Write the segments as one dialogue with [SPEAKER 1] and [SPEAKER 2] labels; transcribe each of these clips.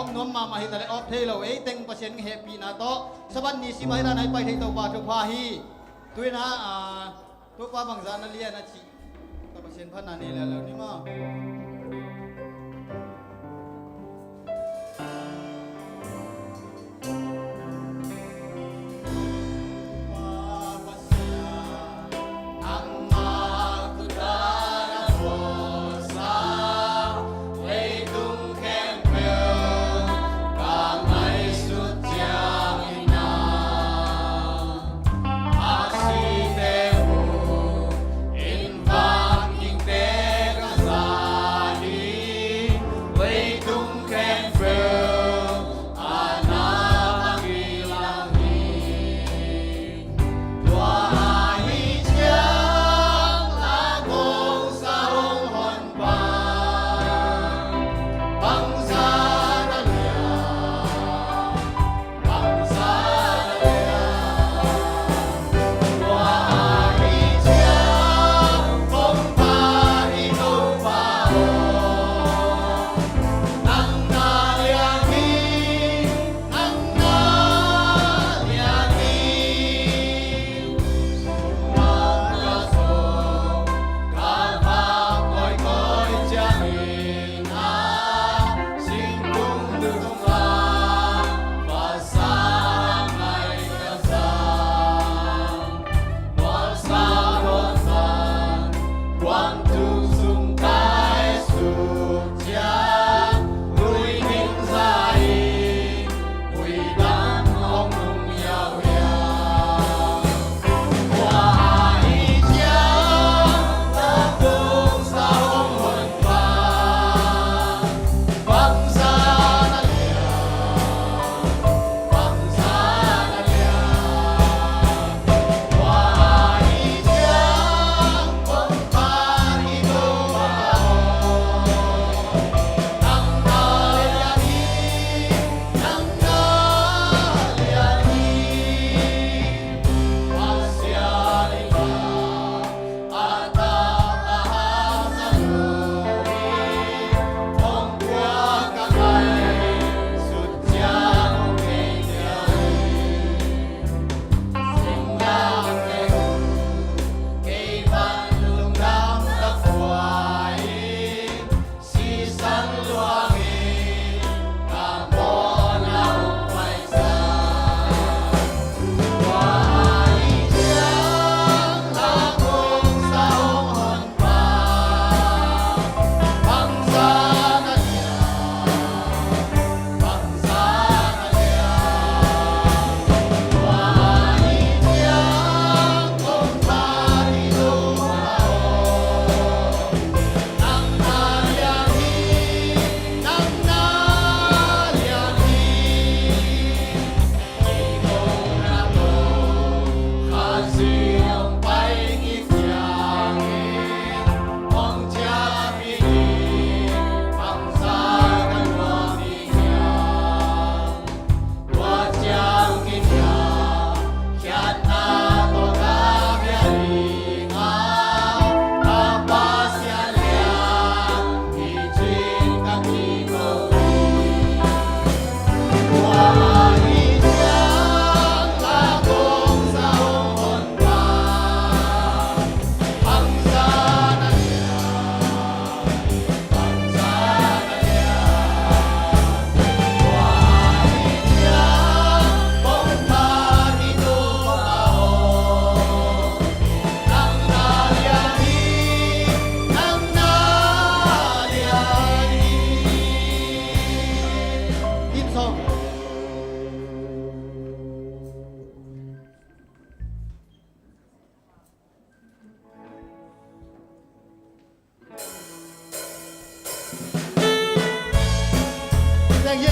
[SPEAKER 1] om nom ma ma hi ta le op thei lo e teng pasien happy na to saban ni si mai ra nai pai thei to ba thu pha hi tuina tu pa bang za na lia na chi ta pasien phan na ni la lo ni ma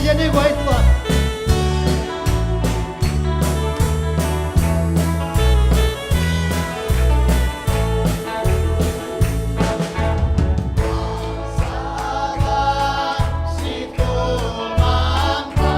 [SPEAKER 1] Jenny White one.
[SPEAKER 2] Saga si kumanta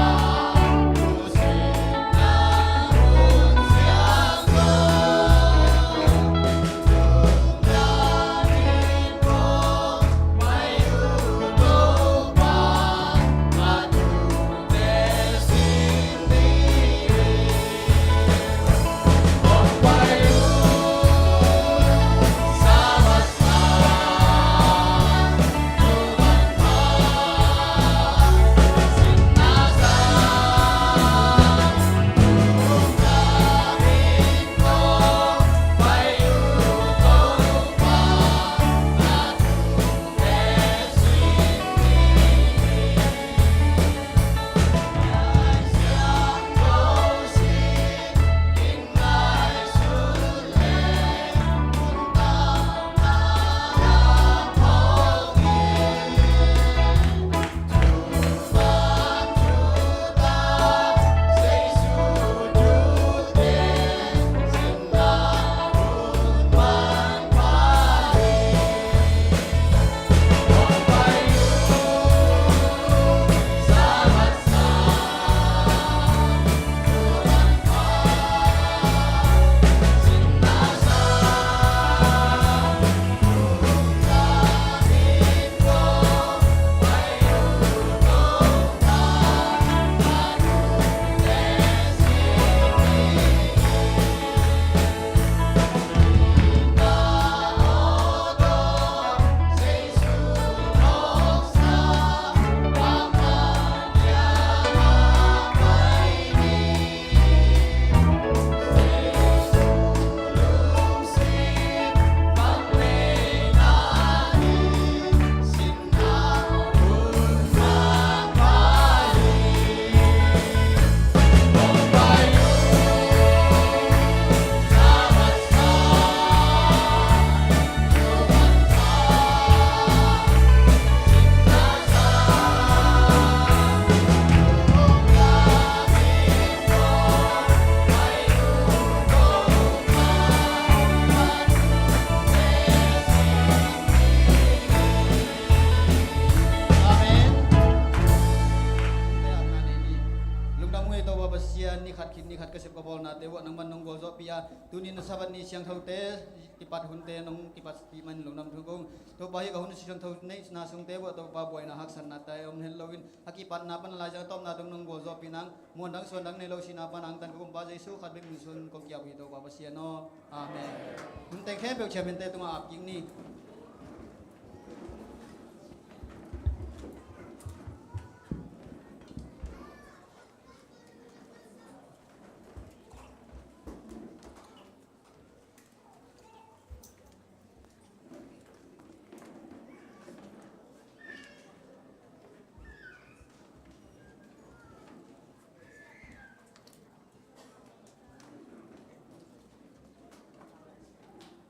[SPEAKER 1] to ba pasian ni khat khin ni khat kasep ka bol na te wa nang man nong gol zo pia tunin na saban ni siang thau te kipat hun te nong kipat ti man lo nam thugong to ba hi ka hun siang thau nei na sung te wa to ba boy na hak san na ta om hel lovin hakipat na pan la ja tom na dong nong gol zo pinang mon dang son dang nei lo sina panang tan ko ba jesu khat bek min sun ko kya wi to ba pasian no amen hun te khe bek chamen te tunga ap king ni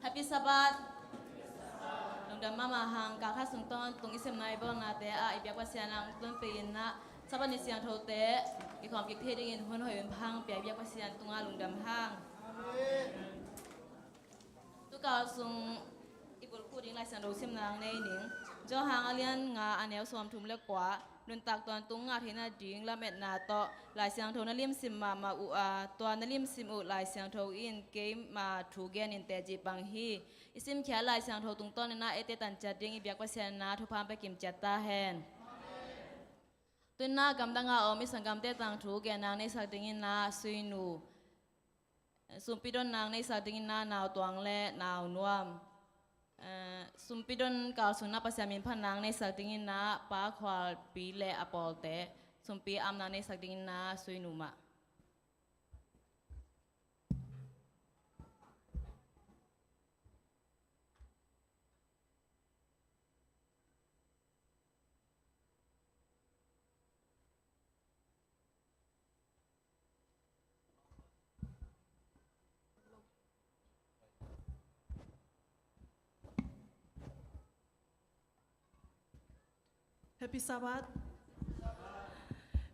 [SPEAKER 2] Happy Sabbath. Lungdam mama hang ka kha sung ton tung isem nai bol na te a ibyak pasian ang ton pein na saban ni siang thote ki khom ki the ding in hon hoi phang pya ibyak pasian tunga lungdam hang. Tu ka sung ibul ku ding lai san ro sim nang nei ning jo hang alian nga anel som thum le kwa nun tak ton tung nga thina ding la met na to lai siang tho na lim sim ma u a to na lim sim u lai siang tho in ke ma thu gen in te ji pang hi isim khya lai siang tho tung ton na ete tan cha ding ibyak pasian na thu pham pe kim chat ta hen tun na gam danga o mi sangam te tang thu gen nang nei sak ding in na sui nu sumpidon nang nei sak ding in na naw tuang le naw nuam sumpidon kal suna pasyamin panang nei sak ding in na pa khwal pi le apol te sumpi am nang nei sak ding in na sui nu ma
[SPEAKER 3] Happy Sabbath.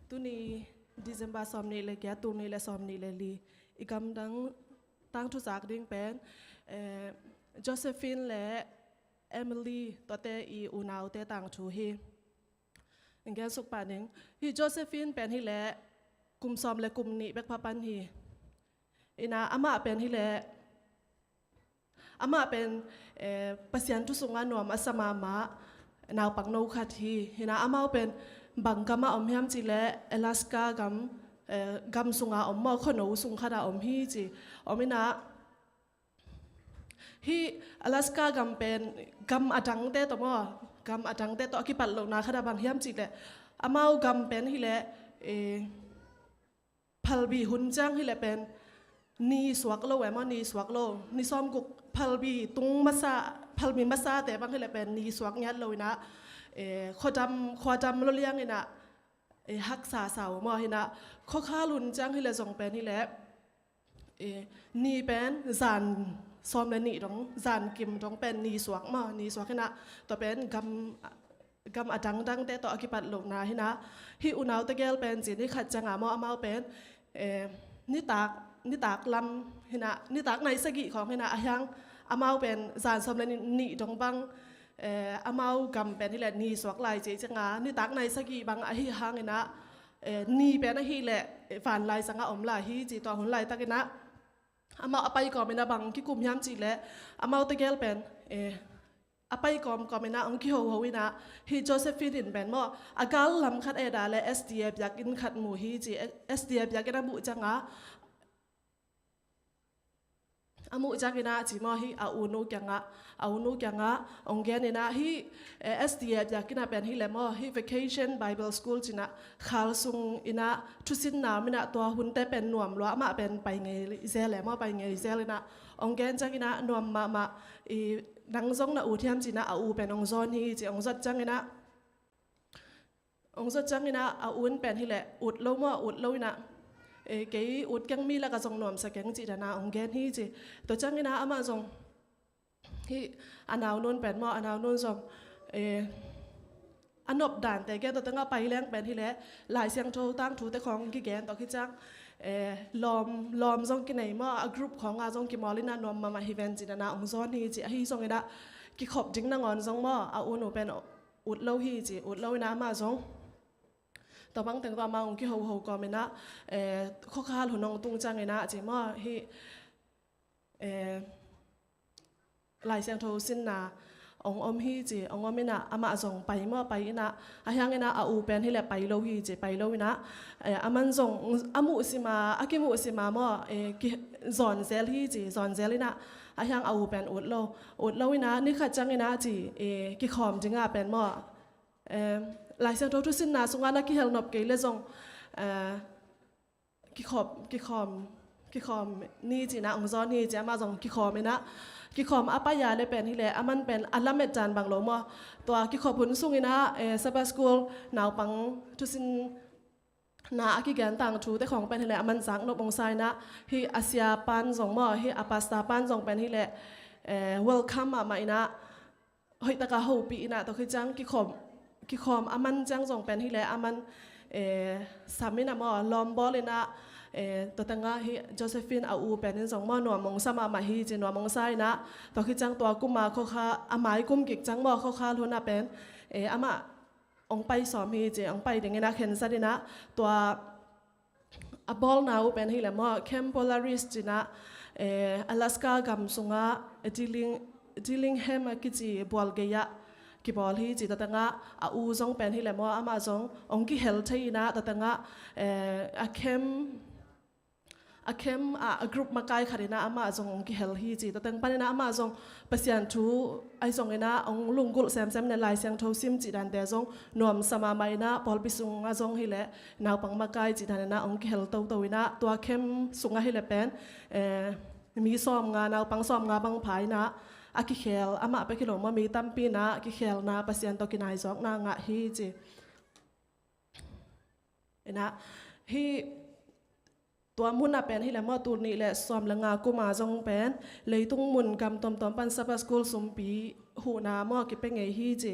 [SPEAKER 3] Tu ni December som ni le kya tu ni le som ni le li. Ikam dang tang tu sak ding pen Josephine le Emily to te I unau te tang tu hi. Ngen suk pa ning hi Josephine pen hi le kum som le kum ni bek papan hi. Ina ama pen hi le ama pen pasian tu sunga nuam asama ma naw pang no khat hi hina amau pen bangkama om hiam chi le Alaska gam sunga om mo khono sung khada om hi chi omina hi Alaska gam pen gam atang te to mo gam atang te to ki pal lo na khada bang hiam chi le amau gam pen hi le phalbi hun chang hi le pen ni swak lo wa mo ni swak lo ni som guk phalbi tung masa phalmi masa te bang hele pen ni swak nyat loina khodam lo liang ina hak sa saw mo hina kho khalun chang hile jong pen hile ni pen zan som le ni dong zan kim dong pen ni swak ma ni swak hina to pen gam adang dang te to akipat lo na hina hi unaw te gel pen ji ni khat changa mo amau pen ni tak lam hina ni tak nai sagi khong hina ahyang amau pen zan som le ni dong bang amau gam pen hi le ni swak lai je changa ni tak nai sagi bang a hi hang ina ni pen a hi le fan lai sanga om la hi ji to hun lai takina amau apai ko mena bang ki kum yam chi le amau te gel pen apai kom mena ong ki ho ho ina hi Josephine in pen mo agal lam khat e da le SDF yakin khat mu hi ji SDF yakina bu changa amu jagina chi mo hi unu kyanga ongen ina hi SDF yakina pen hi le mo hi Vacation Bible School china khal sung ina thusin na mina to hun te pen nuam lo ama pen pai nge zele mo pai nge zelina ongen jagina nuam ma I nang zong na u thiam china u pen ong zon hi chi ong zat changina a un pen hi le ut lo ina cái út căng mi là cái dòng nôm sa căng chị đã na ông gen hi chị tôi chắc cái na ama dòng hi anh nào nôn bèn mò anh nào nôn dòng anh nộp đànแต่แกตัวตั้งไปแรงเป็นที่แล้วหลายเสียงโทรตั้งถูแต่ของกี่แกนต่อขี้จังลอมจงกี่ไหนมอ group ของจงกี่มอลิน่านวมมาฮิเวนจินาองซอนฮีจิฮีจงไอ้ดะกี่ขบจิงนางอนจงมออุ่นเป็นอุดเล่าฮีจิอุดเล่าน้ามาจง ตัวบางแต่งตัวมาองค์ที่เขาก็ไม่นะข้อข้าหุ่นน้องตุงจังไงนะจีมั่วที่ลายเสียงโทสินนะองอมฮีจีองอมินะอามาส่งไปมั่วไปนะอายังไงนะอาอูเป็นที่แหละไปโลฮีจีไปโลวินะอามันส่งอามุสิมาอากิมุสิมามั่วจอนเซลฮีจีจอนเซลินะอายังอาอูเป็นอุดโลวินะนี่ขัดจังไงนะจีกิขอมจิงอาเป็นมั่วลายเสียงโททุสินนะสงวนนักกิเฮลนบเกลซงกิขอมนี่จีนะองซอนนี่จีมาส่งกิขอมนะกิขอมอาปายาเลยเป็นที่แหละอามันเป็นอัลลัมเมจันบางโลมั่วตัวกิขอพุนสุงนะสเปซสคูลนาวปังทุสินนาอากิแกนต่างชูแต่ของเป็นที่แหละมันสังนบองไซนะที่อาเซียปันส่งมั่วที่อาปาสตาปันส่งเป็นที่แหละเวลคัมมาอินะเฮ้ยตะกาหูปีอินะตัวคือจังกิขอมอามันจังส่งเป็นที่แหละอามันสามีนะมั่วลอมบอลเลยนะตัวตั้งที่โจเซฟินเอาอูเป็นส่งมั่วหน่วมงสมามาฮีจีหน่วมงไซนะตัวคือจังตัวกุมมาเขาค่ะอาหมายกุมกิกจังมั่วเขาค่ะลุ้นนะเป็นอามาองไปสอมฮีจีองไปอย่างเงี้ยนะเห็นซะดีนะตัวบอลนาอูเป็นที่แหละมั่วแคมโพลาริสจีนะอลาสกากำสุงะจิลิงแฮมกิจีบอลเกียกิบอลฮีจีตัดงะอูซงเป็นที่แหละมั่วอามาซงองกิเฮลที่นะตัดงะเข้มกรุ๊ปมาไกลขนาดนั้นอามาจงกิเฮลฮีจีแต่ตั้งปันนั้นอามาจงปัสยันทูไอจงเนะองลุงกุลแซมในลายเสียงทูซิมจีดันเดจงนวมสมาไม่นะพอลปิสุงอาจงฮิเลนาวปังมาไกลจีดันนะองกิเฮลตัววินะตัวเข้มสุงอาฮิเลเป็นมีซ้อมงานนาวปังซ้อมงานบังภายนะอากิเฮลอามาไปกิโลมามีตั้มปีนะกิเฮลนะปัสยันตัวกินายจงนางะฮีจีนะฮีตัวมุนน่ะเป็นที่แหละมั่วตูนี่แหละซ้อมละงากุมาจงเป็นเลยตุ้งมุนกำตอมปันซับสกูลสมปีหูนามั่วกิเป็นไงฮีจี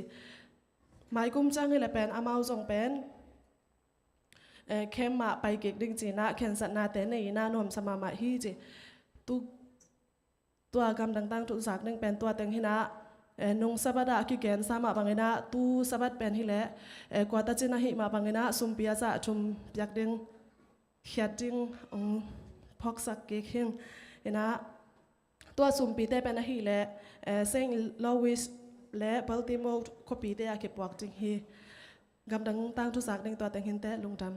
[SPEAKER 3] หมายกุมจังนี่แหละเป็นอามาจงเป็นเข้มมาไปเก็กดึงจีนะเข็นสัตนาแต่ในนานวมสมามาฮีจีตัวกำต่างๆทุกสักนึงเป็นตัวเต็งที่นะนงสับดาคิแกนสามาบังเงินะตูสับดเป็นที่แหละกว่าตัดจินะหิมาบังเงินะสมปีอาจะชุมอยากดึงเขียดจึงพอกสักเกขิงนะตัวสุ่มปีเตเป็นอะไรและเซนต์ลวิสและบัลติโมร์คปีเตอเก็บวอกจึงฮีกำดังตั้งทุกสักดึงตัวแต่งหินเตะลงดำ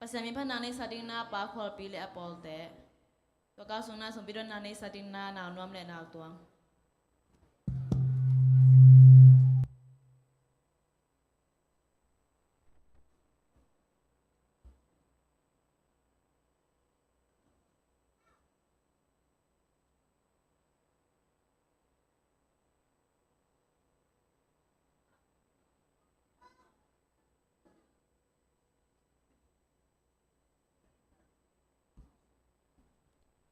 [SPEAKER 2] ปัสยามีพนันในสติงนาปาคอลปีเลอปอลเตตัวก้าวสุงนาสมบิดนาในสติงนาหนาวนวมและหนาวตัว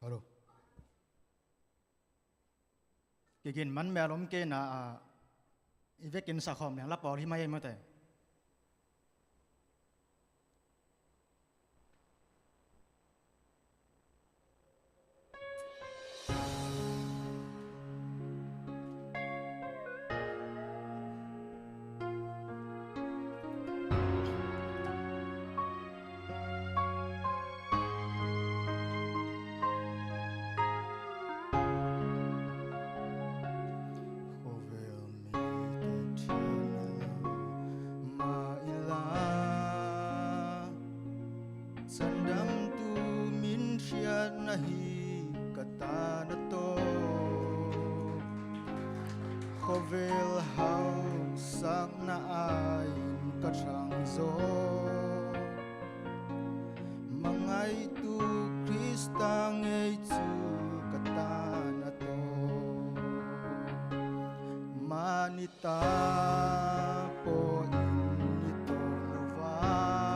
[SPEAKER 1] ฮัลโหลกินมันแม่ล้มเกน่ะอีเวกินสักคอมเนี่ยรับปอที่ไม่ยังไม่แต่Sandang tu min siya nahi katanato Khovel hau sak na ain katrang zo Mangay tu Krista ngay tu katanato Manita po inito luwa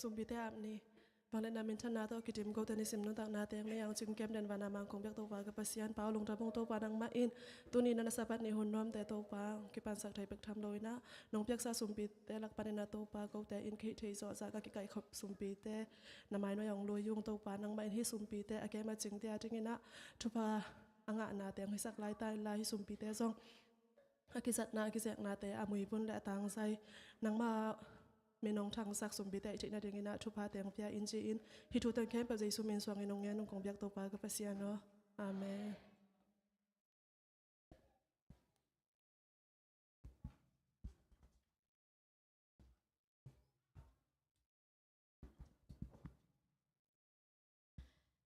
[SPEAKER 3] sumbite amni bangle namin thana to kitim go tani sim non tak na teng ne yang chung kem den wana mang kong bek to wa ka pasian paw lung ta bong to pa nang ma in tuni na sapat ni hun nom te to pa ki pan sak thai bek tham loina nong pek sa sumbit te lak panina to pa go te in khi thei zo za ka ki kai khop sumbite na mai no yang lo yung to pa nang ma in hi sumbite ake ma ching te atingina thupa anga na teng hi sak lai tai lai hi sumbite zong akisat na akisek na te amui pun le tang sai nang ma มีน้องทางสักสมบิแต่จินาเดงินะทุพาเตียงพยาอินจีอินฮิทุตังแคมปะเจสุมินสวางอินงเงนงกงเบียกตัวปากกับเสียเนาะอาเมน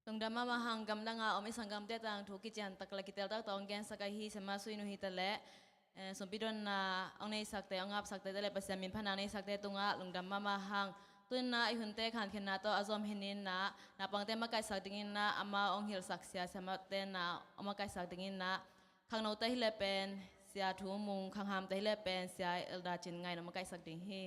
[SPEAKER 2] ตรงดามามาหังกำลังเอาไม่สังกำเตตังถูกกิจยันตักละกิเตลตักตองแกนสักฮีสมาสุยนุฮิตะและสมปิดอนนาเอาในสักแต่เอางับสักแต่ละภาษามินพนังในสักแต่ตุงะลงดามามาหังตุนนาอิหุนเตขันเขนาโตอาซอมเฮนินนานาปังเตมาไกสักดิงินนาอามาองฮิลสักเสียสมาเตนาอามาไกสักดิงินนาขังโนเตฮิเลเป็นเสียทูมุงขังหามเตฮิเลเป็นเสียเอลดาจินไงนามาไกสักดิงฮี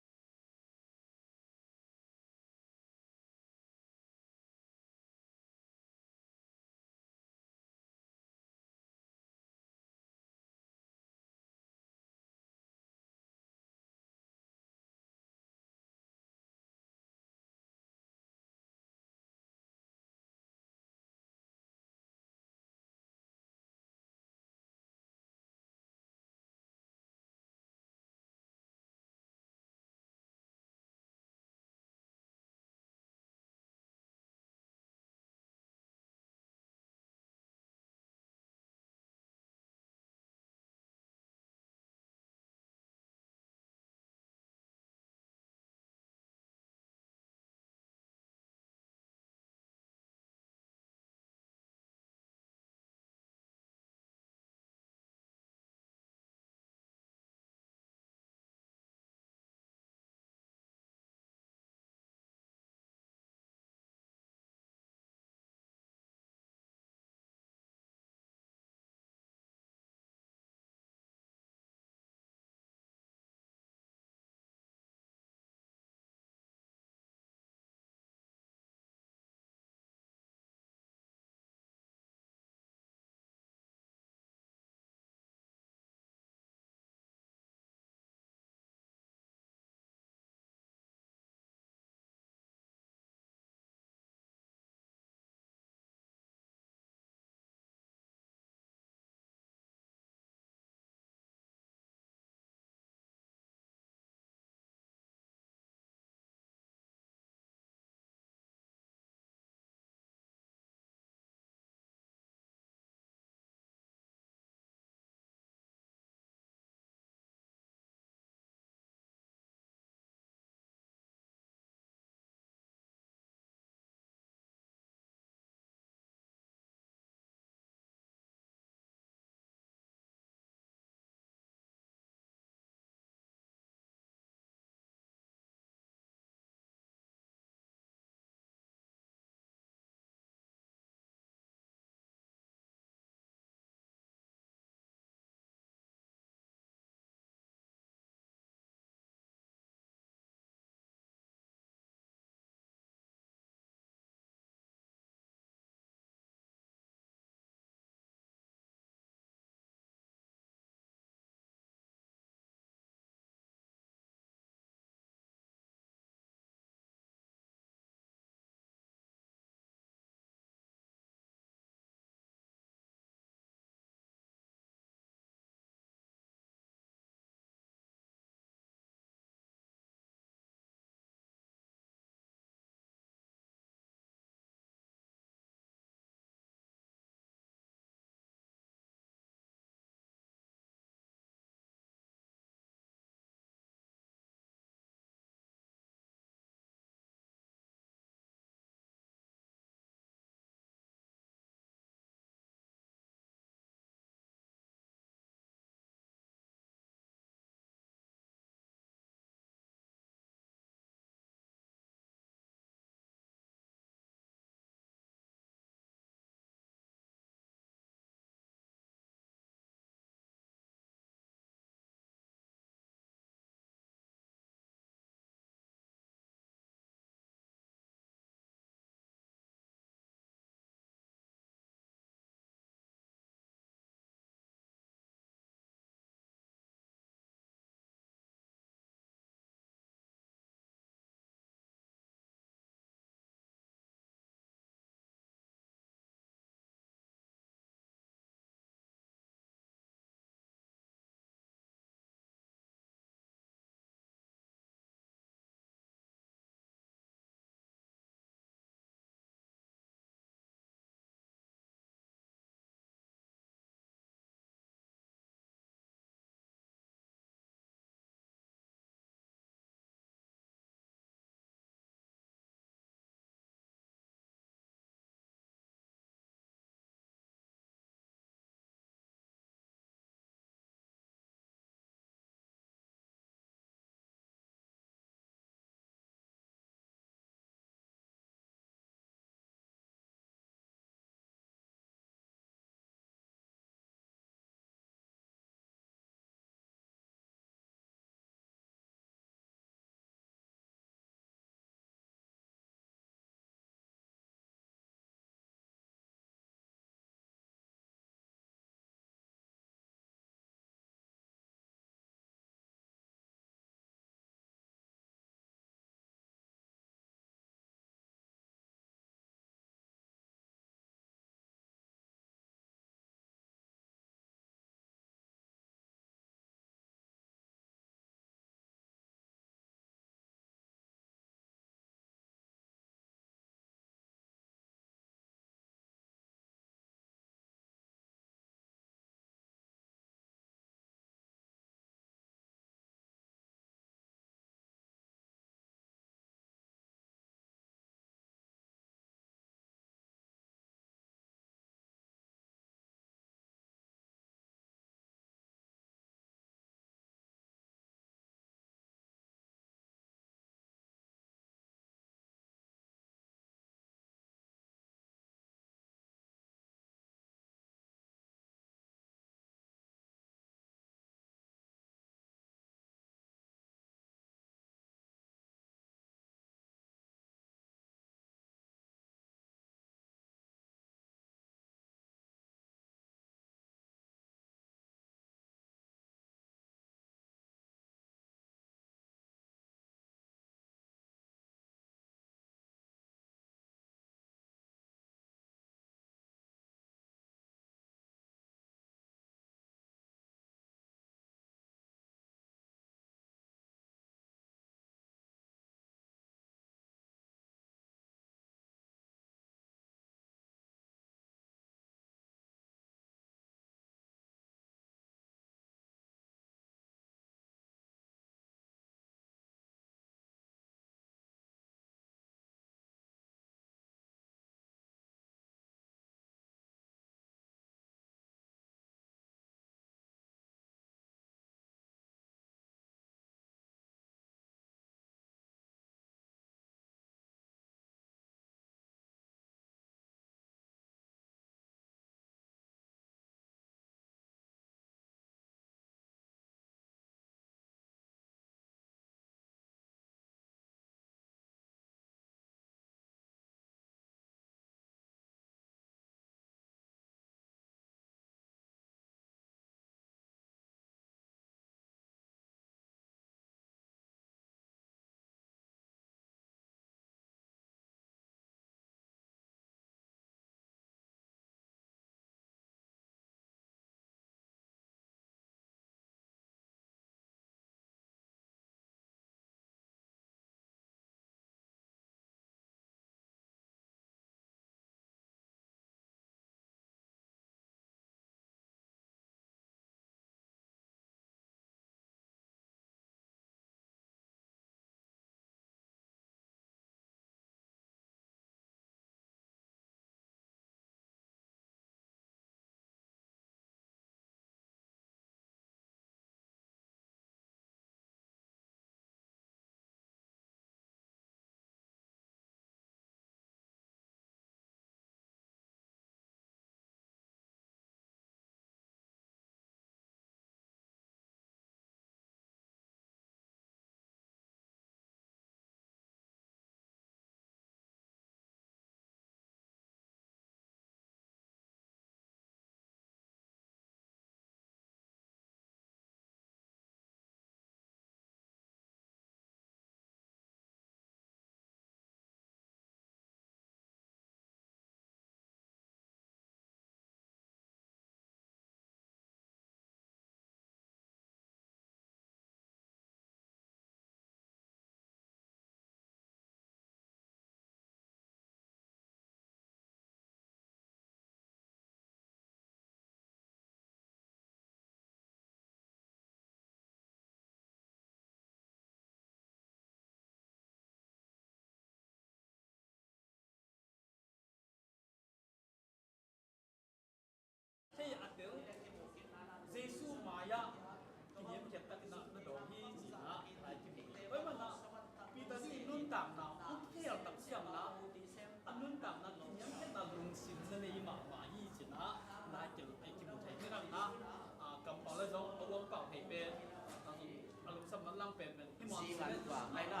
[SPEAKER 4] ngàn quả hay là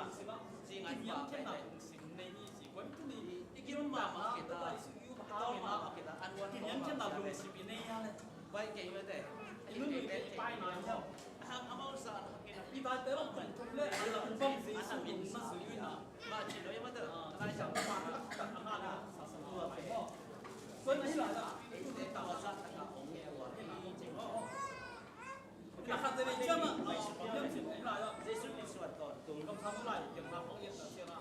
[SPEAKER 4] ngàn quả hay là cái mà kita tao mà kita anwan vậy cái vấn đề hàng amau sa kita kita terus kumple ada kumpang ana min masuyuna ma chilo ya mata ana sa ma ana sa sa so na hila itu de tawa sa ta ong ye wa ni chimo na khat de chama yam sin la ya jesu ni suat to tung kam tham lai kem na ong ye ta sia na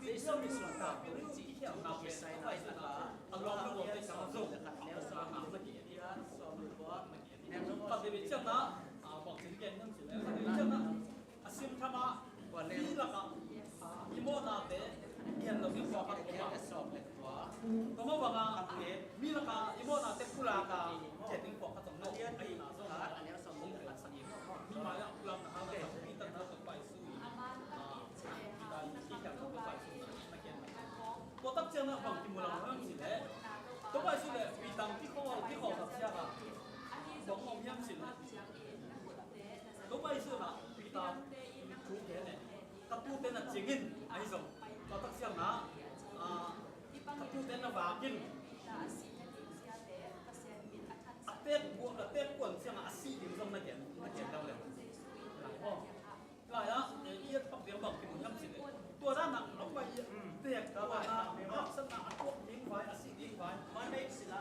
[SPEAKER 4] jesu ni suat ta tung ji hiao na ke sai na sa ka Allah lu te sa zo ka ne sa ha ma ki ya so lu bo em no pa de chamaบอกถึงเกณฑ์นั่นสิแล้วเจ้านะอาศิมธรรมะว่าเล่นละก็อิโมนาเตเกียนเราเกี่ยวกับเกี่ยวกับสอบเล็กกว่าก็มาว่ามีละก็อิโมนาเตกุลากาเจ็ดถึงปอกขนมโลกไอ้หนาสองอันนี้สมมุติอันสัญญามีมาแล้วกุลานะครับมีตั้งแต่ต้นไปสู้มีได้ที่แข่งต้นไปสู้นักเรียนตัวตั้งเจ้านะบางทีมูลค่าสิแล้วตัวไปสู้เลยปีตังที่เขาตัดเสียกันบอกมองยังสินะ都ไม่是啦，比他出钱呢，他不等那经营，还是他得想拿他不等那话经，เต้กวนเสียงอาซีดิมตรงนั่นเองเราเลยหลายอ่ะอีกปักเดียวบอกกินน้ำสิเลยตัวด้านหนักเอาไปเต้ตัวนะสนาพวกดิ้งไฟอาซีดิ้งไฟมันไม่สิละ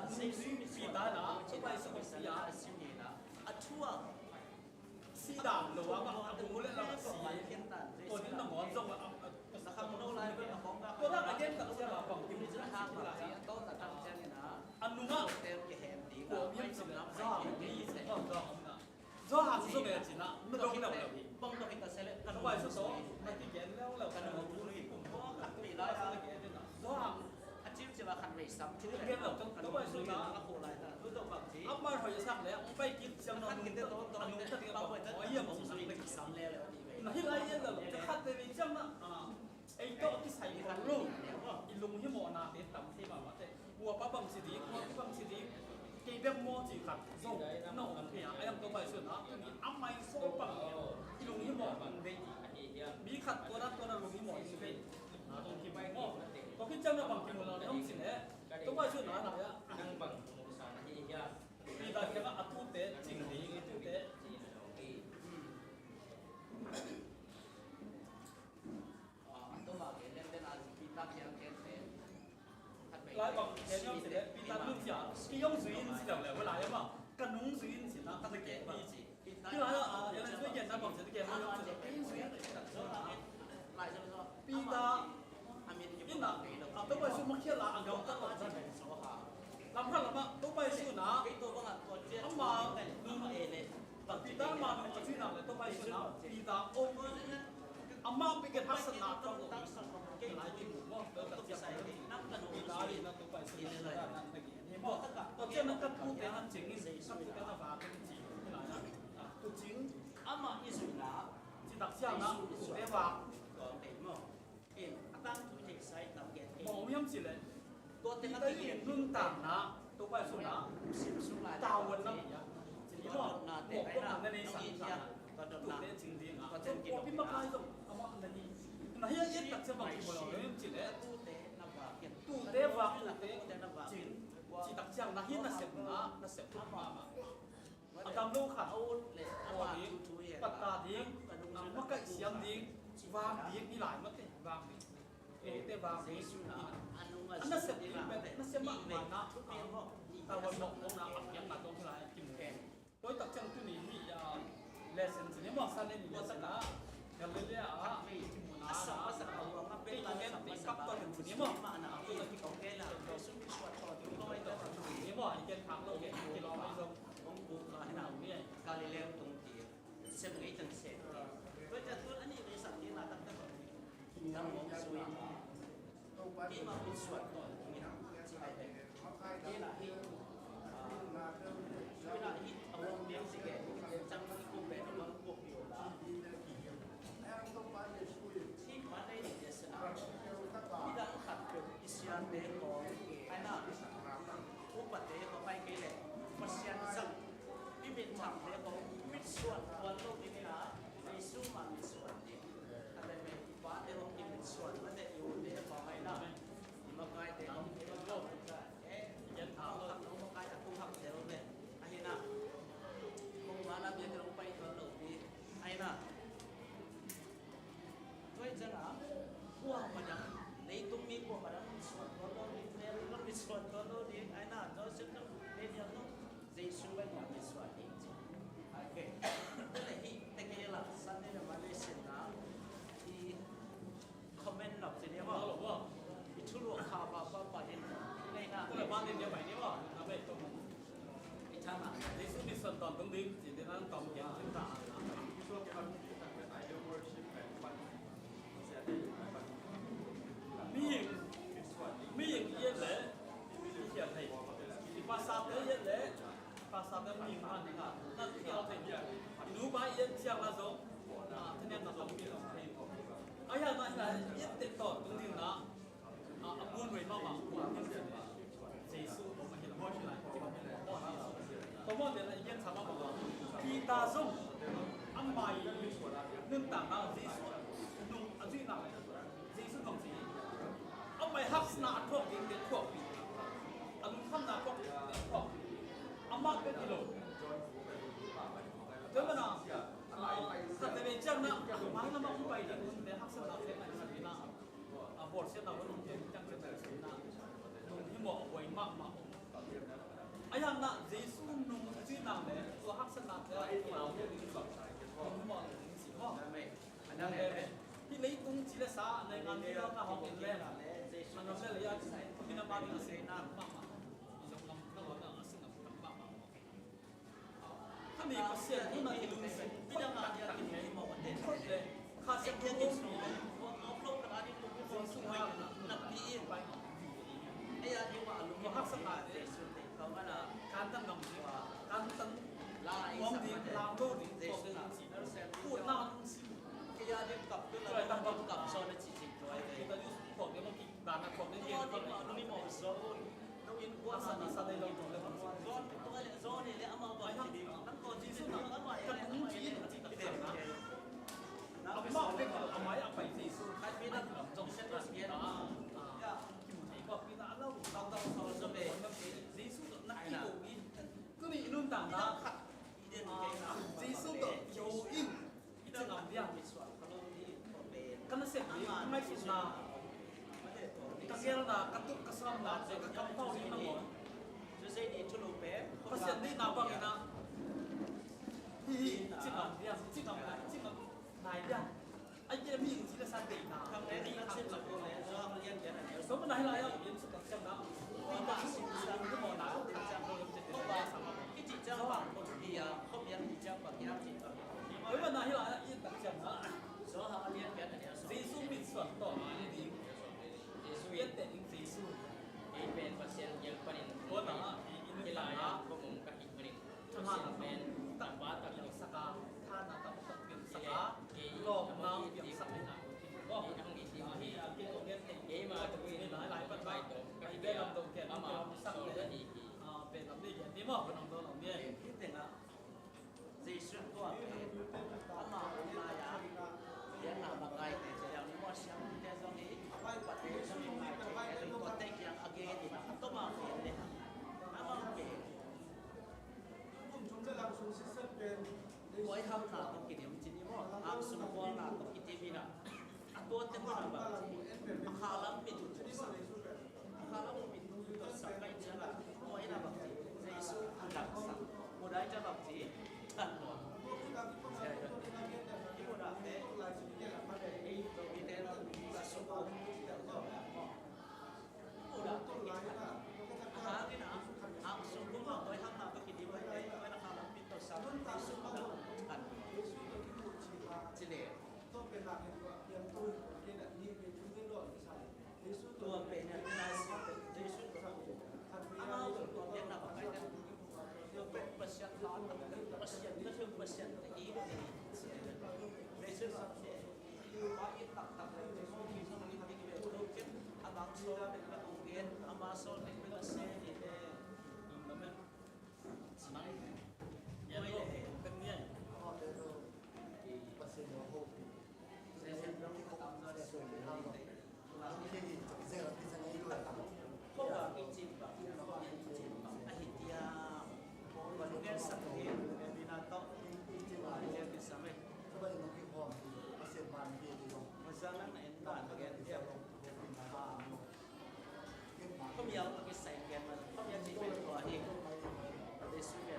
[SPEAKER 4] ปีตาหนาเอาไปสกุลเสียชั่วสีดำหรือว่าดูแล้วเราสีตัวนี้ต้องหอนส่งสักคำโน้ไรเป็นของตัวนั้นเย็นกับเสียแบบของกินจะทานอะไรโต๊ะตั้งเจนี่นะอันนู้นอ่ะเต็มแขนดีกว่าไม่สมน้ำซ้อมีเสียงซ้อหางส่งเลยจีน่ะไม่ต้องกินอะไรบ้องต้องกินแต่เสร็จกันไว้สุดโต่งไม่กินแกนแล้วเรากันเราดูนี่ผมก็ขัดปีร้อยซ้อหางอาชีพจะมาขัดไปซ้ำชื่อเรื่องเราต้องไปสุดนะโคไรแต่รู้ตัวแบบนี้อัพมาหอยสักแล้วไปกินเสียงนอนกินได้ตัวอันนู้นจะเอาไปแต่หอยยังผมสั่งไปกินซ้ำแล้วนี่ไรเนี่ยเราจะขัดไปจังนะไอ้โต๊ะที่ใส่ของลุงอีลุงที่หมอนาเด็ดต่ำที่แบบว่าแต่วัวป้าบังสิดีวัวที่บังสิดีกีเบี้ยมโม่จีขัดส่งน้องกันเพียไอ้ยังตัวไปสุดนะมีอ้ำไม่โซ่ปังอีลุงที่หมอมันเด็ดมีขัดตัวนั้นลุงที่หมอสิเด็ดตรงที่ไปโม่ก็คิดจังนะบางทีเราเนี่ยต้องสิเนี่ยตัวไปสุดนะอะไรอ่ะนั่งบังมุสานะที่ยากมีตาเกี่ยวกับอัตุเตจริงดีอัตุเต来吧，前两次的比咱们家，给用水引起了嘞，我来了嘛，跟农水引起那他的给嘛，你来了啊，原来最简单嘛，就是给嘛，用水引起的，比他，因那啊，都ไปสู้มาเขียนละอันเดียวตั้งแต่นั้นลำพังละมา都ไปสู้นะเอามาดูปีตามาดูชื่อหนังเลยต้องไปสู้นะปีตาโอ้อามาไปเก็บพัสนาตรงนี้เก่งหลายที่หมู่บ้านเดินตัดใจนักกันปีตาดีนักต้องไปสู้นะนั่นตะกี้นี่บอกตัวเจ้านักกันพูดแต่นั่นจริงนี่สับกันว่าเป็นจริงที่ไหนนะตัวจริงอามาอีสุนะจิตตักเสียนะสุเทวะก็เป็นหม้อเป็นตั้งทุนเอกไซต์ตั้งแก่หม้อไม่ยอมสิเลยตัวเต็มที่เห็นรุ่นต่างนะตัวไปสู้นะตาวันนั้นนี่หม้อบอกพวกนั้นในสังขารตัวเต็มจริงดีนะตัวพิมพ์มาใครส่งเอามาอันนี้นะเฮียยึดตักเสียบางทีเราไม่ยอมสิเลยตู้เตะวะตู้เตะจริงจิตตักเสียนะเฮียน่ะเสียนะน่ะเสียทุกมาอาตามลูกขาเอาหัวดิ้งปัตตาดิ้งมะกะเสียงดิ้งวางดิ้งนี่หลายมั้งวางดิ้งเตะวางดิ้งอันนั้นเสียดิ้งแบบนั้นเสียมากมานะตาวันบอกน้องนะอักยังหนักตรงที่ไรกินแกงตัวตักเสียงตัวนี้นี่เลเซนส์นี่มันสั่นเลยนี่สักนะกันเลยเลยอ่ะasal asal orang apa yang kita dapat tahu tentang ni mah mana apa yang kita kena lah semua suatu tu kalau itu ni mah ikan thang lo ke kita mai dong orang buka hendak ni kali lem tung ti sebagai tang setก็จะตัวอันนี้ในสัตว์ที่มาตั้งแต่ทั้งหมดสวยที่มาเป็นส่วนต่อนี่นะที่ให้ที่ละที่เวลาที่เอาลงเลี้ยงสิแกจังมันกุ้งแบบมันพวกอยู่ละที่มาได้ดีเสนาที่ดังขัดกับอิสยานเดโกไอ้น่ะอุปเดโกไปเกลี่ยมัสยันซักที่เป็นทางเดโกมิส่วนวันโลกนี้นะในสู้มามิส่วนเดียว你说你说当东的，今天咱当天挺大。มีอย่างเย็นเลยที่เขียนให้ภาษาเย็นเลยภาษาเมียมันนะนั่นที่เราเป็นรู้ว่าเย็นเชียงละสงที่นี่เราต้องมีเราให้ไอ้ยังไงนะเย็นติดต่อตรงนี้นะม้วนไว้มากมากม้วนที่เสียสู้ผมมันเห็นพ่อที่ไหนผมว่าเดี๋ยวเย็นสามารถบอกว่าพีตาส่งอันใหม่หนึ่งต่างกันเสียสู้นุ่งอันที่หนักเสียสู้ตรงสีเอาไปหักหน้าพวกเด็กๆพวกปีอันทำหน้าพวกอามาเป็นกิโลเจ้ามันอ่ะถ้าจะเป็นเจ้านะไม่ละมาไปเดี๋ยวคุณเดี๋ยวหักหน้าเส้นไหนสักทีนะบอดเส้นเราก็ต้องเจ็บจังเส้นไหนสักทีนะนุ่งที่หมอกไว้มากมาไอ้ยังนะเจสุนุ่งที่นั่งเนี่ยตัวหักหน้าเนี่ยเราเรียกที่แบบนุ่งหมอกสีหมอกอันนั้นเนี่ยที่เลยตรงจีเลสาในงานที่เราหน้าห้องเล่นมันเราเล่นเลยอ่ะที่นั่นมาเป็นเส้นน้ำมากมาอีกสองลำก็เราเนี่ยสิ่งนั้นมากมาถ้ามีเปอร์เซ็นต์ที่มันลุ้นเส้นที่จะมาเนี่ยกินที่หมอกเด็ดเลยค่าเส้นที่ยิ่งสูงเอาโปรกระดาษที่ลุ้นที่สูงมากนับปีอินไปไอ้ยาที่ว่าลุ้นก็หักสกัดเลยเขาว่าน่ะการตั้งกำลังการตั้งมองดีลามโลดีตัวพูดน่าต้องสิKaya din kap doon na tambang kap so na chichik to ay kita yung pog yung bana pog din yung pog ano ni mo so no in ko sa na sa dai lang to le zon to ka zon ni le ama ba ni nang ko ji sun na ma ya kan ji ti ta de na amma de ko amma ya pai ji sun kai pi na jong set na sia na ya ki ko pi na lo tang tang so so be ji sun na ki ko ni ku ni inun tang na khat iden ke na ji sun to yo in ita ngam dia karena sedih, mai suna. Kasihan na katuk kasam na, kakampaw ni namo. Pasien di nabang ina. Hihi, cingam dia, cingam nai dia. Ai kira mi sila sa dei na. Kang ni asin la ko le, so ang lian dia na. So man dahil ayaw yin sa kasyam na. Ita sa ko mo na, kasyam ko yung ko ba sama. Ki jang ba ko dia, ko yan jang ba ya ji ta. Oi man dahil ayaw yin kasyam na. So ha lian dia na. Jesu min suat to ni Jesu yet te ing Jesu e pen pasien yang panin ko na ilaya ko mong kahit manin pasien pen tawa ta yung saka tha na ta ta pin saka lo na yung saka na ko ang iti hi ki ko get e ma to ni lai lai pat bai to kahit be lam to ke ama sa ko ni pen lam ni ni mo ko nang to lam ni te na Jesu to ama na ya yang nak pakai yang ni macam dia ni apa buat dia ni pakai yang kotak yang agak ni atau macam ni apa ke Wai ham na to kini macam ni mo am semua na to kita bina atau tengah apa akhalam itu akhalam itu sampai jalan wai na bakti Yesus hendak sang mudah je bakti dan ibu dah Tua pena nasi Yesus amal dia nak pakai dan dia pasien lawan pasien itu pasien ini Yesus Bakit tak Yesus bisa mengitik betul abang soal dengan mungkin amasol dengan sen ini namen senang ya lo kenyan pasien ho saya sedang ketemu dengan kau tak izin pak ahitia bagian sakit binato izin aja bisa meh masalah na entan bagian dia không nhiều cái sành kèm mà không nhiều chỉ biết của hi để suy nghĩ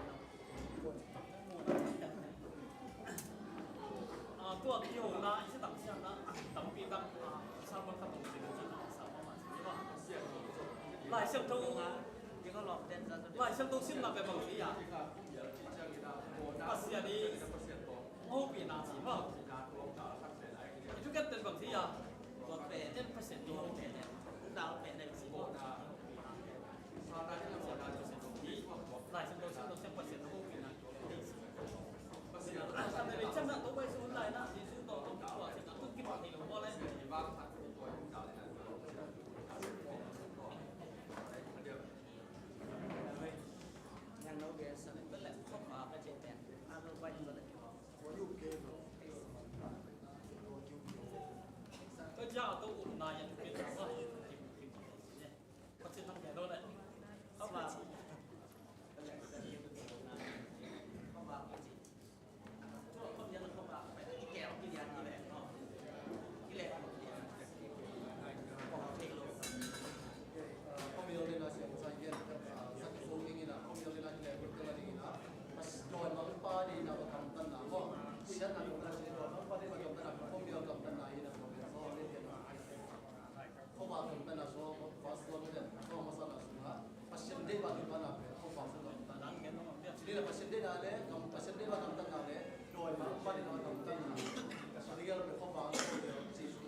[SPEAKER 4] nó tua cái hồ na sẽ tặng xem đó tặng pi tặng sao mà tặng cái gì đó sao mà chỉ là lại xem thâu cái lại xem tôi xin là về bằng gì à bác sĩ đi ngô bị nào gì mà chú kết tên bằng gì à tên bác sĩ đi lại xem tôi xem bác sĩ nó ngô bị nào tại vì chắc là tôi quay xuống này là thì chú tôi không có sẽ cứ kịp thì nó vô lên tôi giao tôi ủn này nhận biết là có có trên năm cái đâu đấy không mà
[SPEAKER 1] không yêu nên là sẽ sai yên sắc số kinh nghiệm không yêu nên là cái việc cái này na mas rồi mà pa đi nào cầm tân nào có khi đó là chúng ta sẽ rồi mà pa đi mà cầm tân nào không yêu cầm tân này là không biết sao nên thế không vào cầm tân nào số fast one nên không mà sao là số ha passion day vào chúng ta làm không vào số cầm tân chỉ là passion day nào đấy cầm passion day vào cầm tân nào đấy rồi mà pa đi nào cầm tân nào sau đi là không vào số điều chỉ số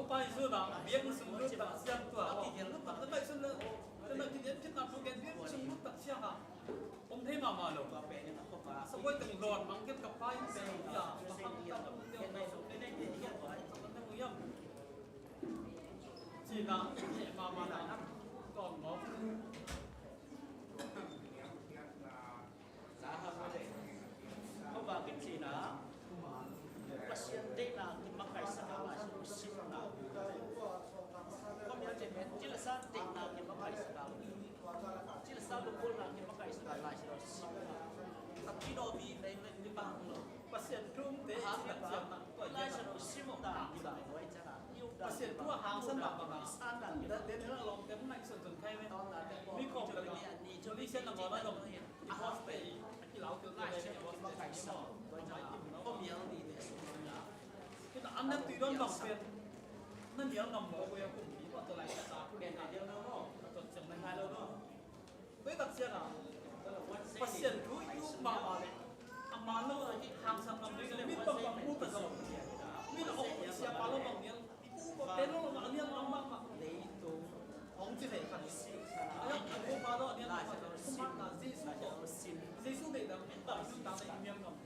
[SPEAKER 1] Pai su da biang sung lu ta siam tua ki gen lu ta bai sun lu ta ki gen kit na pu gen biang sung lu ta sia ha om the ma ma lo sa koi teng lon mang ket ka pai pe ya ma ha ta ta te mai so ne ne ni ya pai ta ta mu yam chi na ma ma na na kon mo sa ha ma de
[SPEAKER 5] tung pul na ni makai sa lai sa si tapi do bi dai ni bang lo
[SPEAKER 4] pasien trung te
[SPEAKER 5] ha
[SPEAKER 4] chi
[SPEAKER 5] ba
[SPEAKER 4] chiam na to
[SPEAKER 5] lai
[SPEAKER 4] ya
[SPEAKER 5] sa si mo da bi ba wai cha na yu da
[SPEAKER 4] pasien tua hang san ba ba
[SPEAKER 5] san da ni
[SPEAKER 4] da de na long te mai son son kai me
[SPEAKER 5] ตอนนั้นแต่
[SPEAKER 4] mi ko
[SPEAKER 5] จะ
[SPEAKER 4] ka
[SPEAKER 5] เป็น
[SPEAKER 4] ni
[SPEAKER 5] อันนี้
[SPEAKER 4] jo li sen na mo na dom i hos pe ki lao tu
[SPEAKER 5] ไล่
[SPEAKER 4] le
[SPEAKER 5] เส้น
[SPEAKER 4] ni
[SPEAKER 5] ที่
[SPEAKER 4] hos
[SPEAKER 5] มา
[SPEAKER 4] pe
[SPEAKER 5] ไก่ส
[SPEAKER 4] so
[SPEAKER 5] อบโดยจะก็มีอะไรดีเนี่ยสุดนะ
[SPEAKER 4] ki ta an na tu don bang pe na ni ngam mo ko ya ku mi ko to lai sa ku
[SPEAKER 5] เป็
[SPEAKER 4] ni
[SPEAKER 5] น
[SPEAKER 4] na
[SPEAKER 5] เดียวเนาะ
[SPEAKER 4] to chang na hai lo no với đặc biệt là pasien tu yu ma ma le amma no hang sam nam le mi bang bang mu ta so mi na ok sia pa lo bang ni ku ko te no ma ni ang ma ma
[SPEAKER 5] เลยตัว
[SPEAKER 4] ong chi le kan si ay ko pa lo ni ma ku ma na jesu ko jesu de da mi ta su ta de mi ngam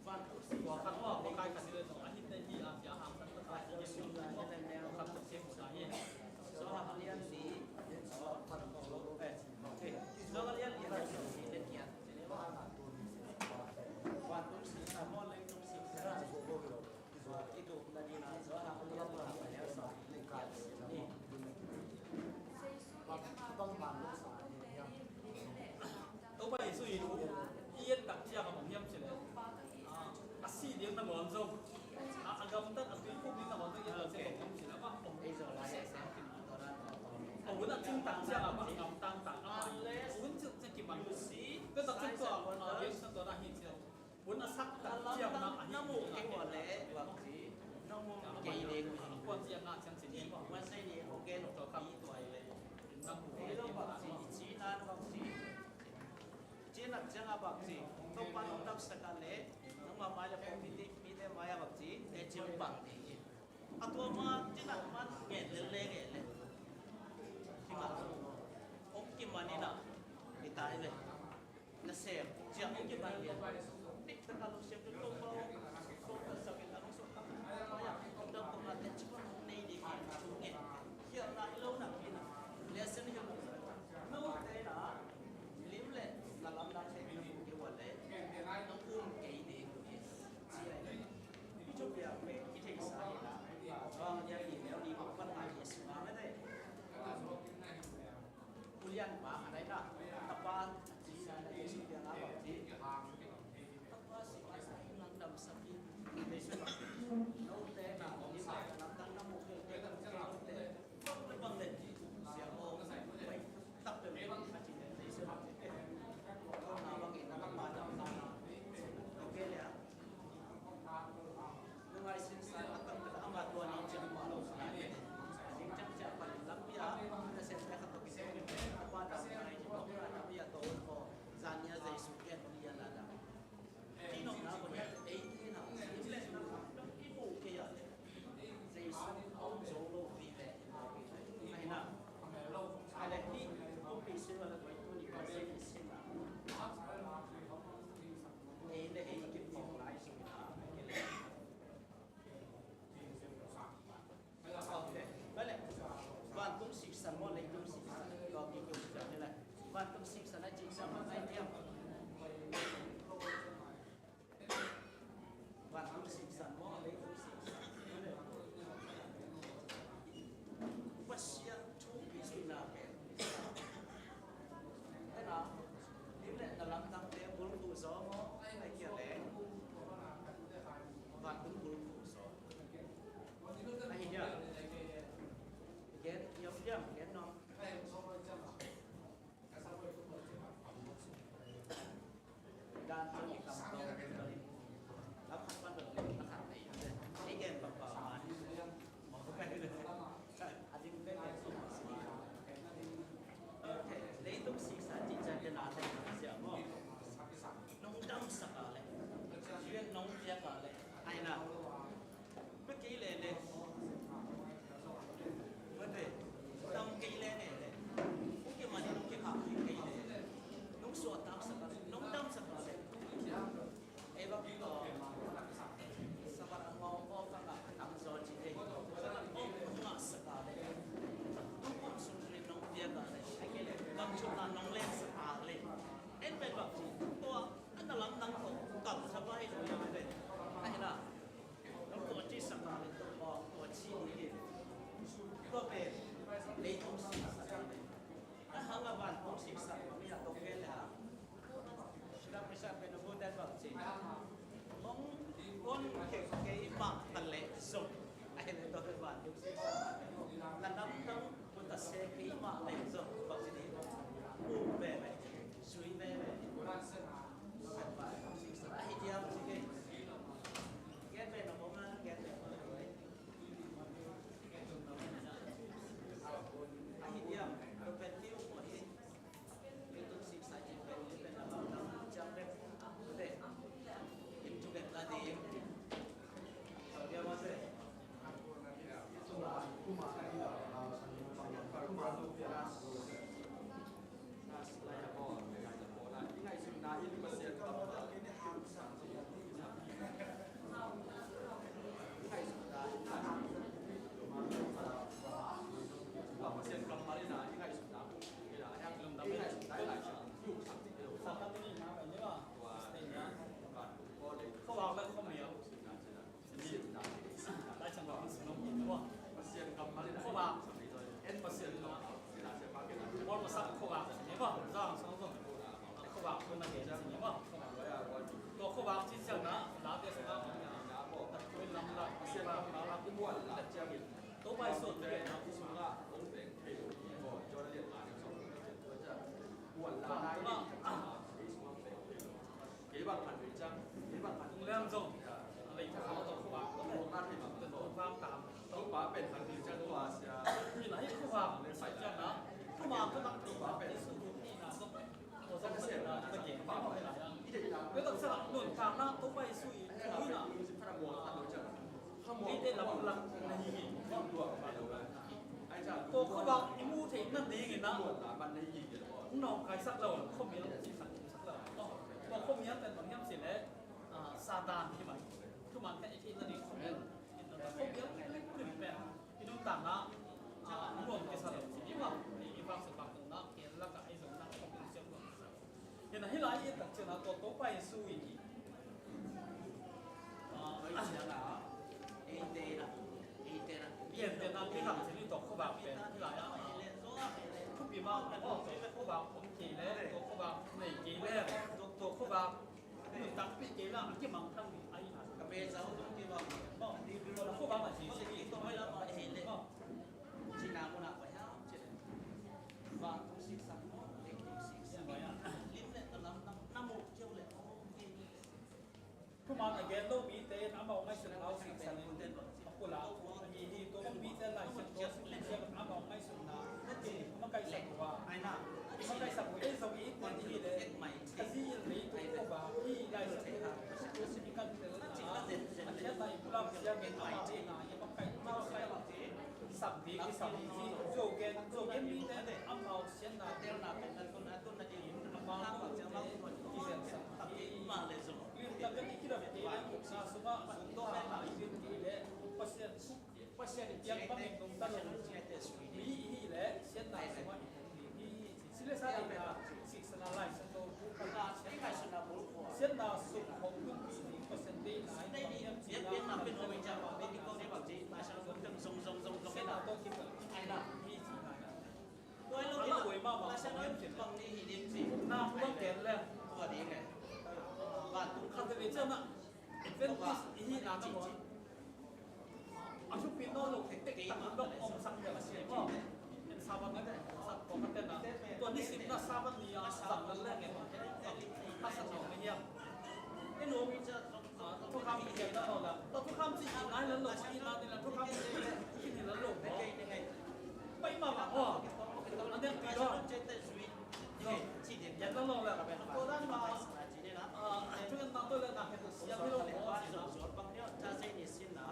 [SPEAKER 4] van ko kan wa ko kai kan le no a hit de hi a sia hang sam ta ta ye su ko kan ta se ko da ye
[SPEAKER 5] สอบเรียนดีสอบพันธุ์โลกสอบเรียนเรียนดีเรียนเกียรติเรียนว่าวันตุ้งสีสามวันเลยตุ้งสีสระที่ถูกดันยินาสอบเรียนว่าแล้วสอบเรียนเกียรตินี่
[SPEAKER 4] 都被所以伊特只个梦魇起来，四年那望中，咁得對方面那望中伊就先夢魇起來，哇！
[SPEAKER 5] ไอ้โซลาร์เซลล์เป็นตอนนั้น
[SPEAKER 4] 我揾啊精特只啊，乜暗當當啊，我揾即叫問事，嗰特即個啊，幾多那顯示，揾啊塞特只啊，那
[SPEAKER 5] น้ำมูกเกี่ยวกับเละบางทีน้ำมูกเกี่ยวกับ
[SPEAKER 4] 關之啊，相信呢個，
[SPEAKER 5] วันเสาร์นี้โอเคหนูตัวนี้ตัวเลย
[SPEAKER 4] 能冇
[SPEAKER 5] เรื่องบางทีจีนบางทีจีนจังบางทีต้องปนน้ำสักการะน้ำมาไม่ละพอมีเด็กมีเด็กมาบางทีแต่จีนบางทีอัตัวมาจีนมันเก่งเลยเก่งเลยที่มาองค์กิมันนี่นะไม่ตายเลยน่าเสียจีนองค์กิมันเนี่ยนี่แต่การลงเสียงก็ต้องเขาต้องสักการะสุดท้ายมาอย่างต้องต้องมาแต่จีนในดีกันทุกเงี้ยเกี่ยวกับเรื่องนั้นนี่นะ lesson hill no te na lim le na lam da che ni ke wa le no um ke de ku ni chi ai le ni chu ya pe ki thei sa ni na ba ya ni le ni ma pan hai yes ma me de kulian ba ada na tapa chi na le su ya na ba chi tapa si ma sa lang dam sa ki de su no te na ni ma lam da na mo ke te bang le siang o phải tập được cái phát triển để sửa con nào bằng nó các bạn làm sao ok lẽ nhưng mà xin sai các bạn đã mà tuần này chưa mở đầu lại nhưng chắc chắn phải lắm bây giờ nó sẽ phải khắc phục cái các bạn làm này chỉ có là bây giờ tôi có gian nhà dây xuống cái bây giờ là khi nó đã có nhất ấy thế nào những lên nó cái bộ kia dây xuống ông số lô vì vậy này nào ada ni kopi sila la koi tu ni ko se ni sila ele e ki pong lai su na okay bale van tum sik san mo le tum sik san ko ki ko ta ni la van tum sik san ji sa ma ai dia van tum sik san mo le tum sik san pasya chu bi su na pe thế nào nếu lại là làm tăng thêm bốn phụ gió ai kia lẽ và cũng bốn phụ gió ai hiểu chưa ghét giống chưa ghét nó
[SPEAKER 4] bạcคนละเห็นสิว่าตัวเขาบางที่เจ้านะลาเดสนะเป็นลำลักเป็นลำลักที่ม้วนตัวใบสดเลยนะเรื่องส่งอะไรที่เขาตัวเขาบางก็ได้เป็นตัวความตามตัวบางเป็นทางที่เจ้าตัวมีหลายเขาบางใส่เจ้านะเขาบางก็ต้องตีบางเป็นสุดที่นะต้อง我说不是啦，这个眼光回来了。那个是论坛啦，都会属于属于啦。你得諗諗你ตัวเขาบอกอิมูเทนั่นดีกันนะน้องใครสักเราเขามีน้องจีสักเราตัวเขามีแต่ตอนนี้สิเลยซาตานที่มันคือมันแค่ไอ้ที่นั่นเองเขามีเขามีเล็กขึ้นแบบพี่น้องต่างนะรวมกันสลับสิว่าอีบางสปักตรงนั้นเห็นแล้วก็ไอ้สมนั้นเขาเป็นเสียงเห็นไหมให้หลายอย่างแต่เจ้าตัวโตไปสู้อีกเย็นเย็นนั้นที่ทำสิ่งนี้ตัวเขาแบบเป็นที่หลายอย่างทุกปีมาตัวเขาแบบผมกี่แล้วตัวเขาแบบในกี่แล้วตัวเขาแบบตัดปีกี่แล้วที่มันทั้งไอ้นั่นกับเบสเอาตัวที่ว่าตัวเขาแบบมันสิ่งที่ตัวไม่ละเห็นเลยที่น้ำมันไปฮะว่าต้องศึกษาเด็กศึกษาลิ้นเนี่ยตอนน้ำมูกเชี่ยวเลยทุกมันไอ้แกนโลบีเต้น้ำเอาไม่สุดเอาสิ่งสั่งคนเด่นกุหลาบมีตัวมันบีเต้หลายสิ่งตัวสิ่งเชี่ยวน้ำเอาไม่สุดนะนั่นเองมันใกล้สักว่าไอ้น่ะมันใกล้สักว่าไอ้สวีคนที่เลยไอ้ที่รีตัวเขาแบบที่ได้สิ่งที่สิ่งกันเลยนะอันนี้แต่กุหลาบเชี่ยวเป็นอะไรที่ไหนยังใกล้มาใกล้สับดีที่สับดีที่โจเกนบีเต้น้ำเอาเช่นนั้นเดี๋ยวน่ะเป็นคนนั้นต้นนั้นยินน้ำเอาเจ้าเราที่เสียสับดีมาเลยสิtapi kira betul na semua untuk nak izin dia pasien yang paling tuntas ni le sian na semua ni sila sa ina six na lai sa to sian na su hong kun ni pasien ni na dia pin na pin mo ja ba ni ko ni ba ji na sa ko teng song sian na to ki ai na ni ji na tôi lúc đó quỷ mà là sao nói bằng đi thì điểm gì nào không kẹt lên của đi này và cũng không thể chơi mà bên tí ý là nó muốn à chụp pin nó lục thì tích tặng nó ông sang được là gì mà sao bằng cái sao có cái tên là tuần đi xịt là sao bằng gì à sao lần lên cái phát sản phẩm cái gì cái nụ thuốc khám bị kẹt đó là thuốc khám chỉ nói lần lục chỉ nói là thuốc khám chỉ thì lần lục vậy mà anh em kỳ đó nhận nó lâu là cô đang mà chúng ta tôi là làm cái gì vậy đâu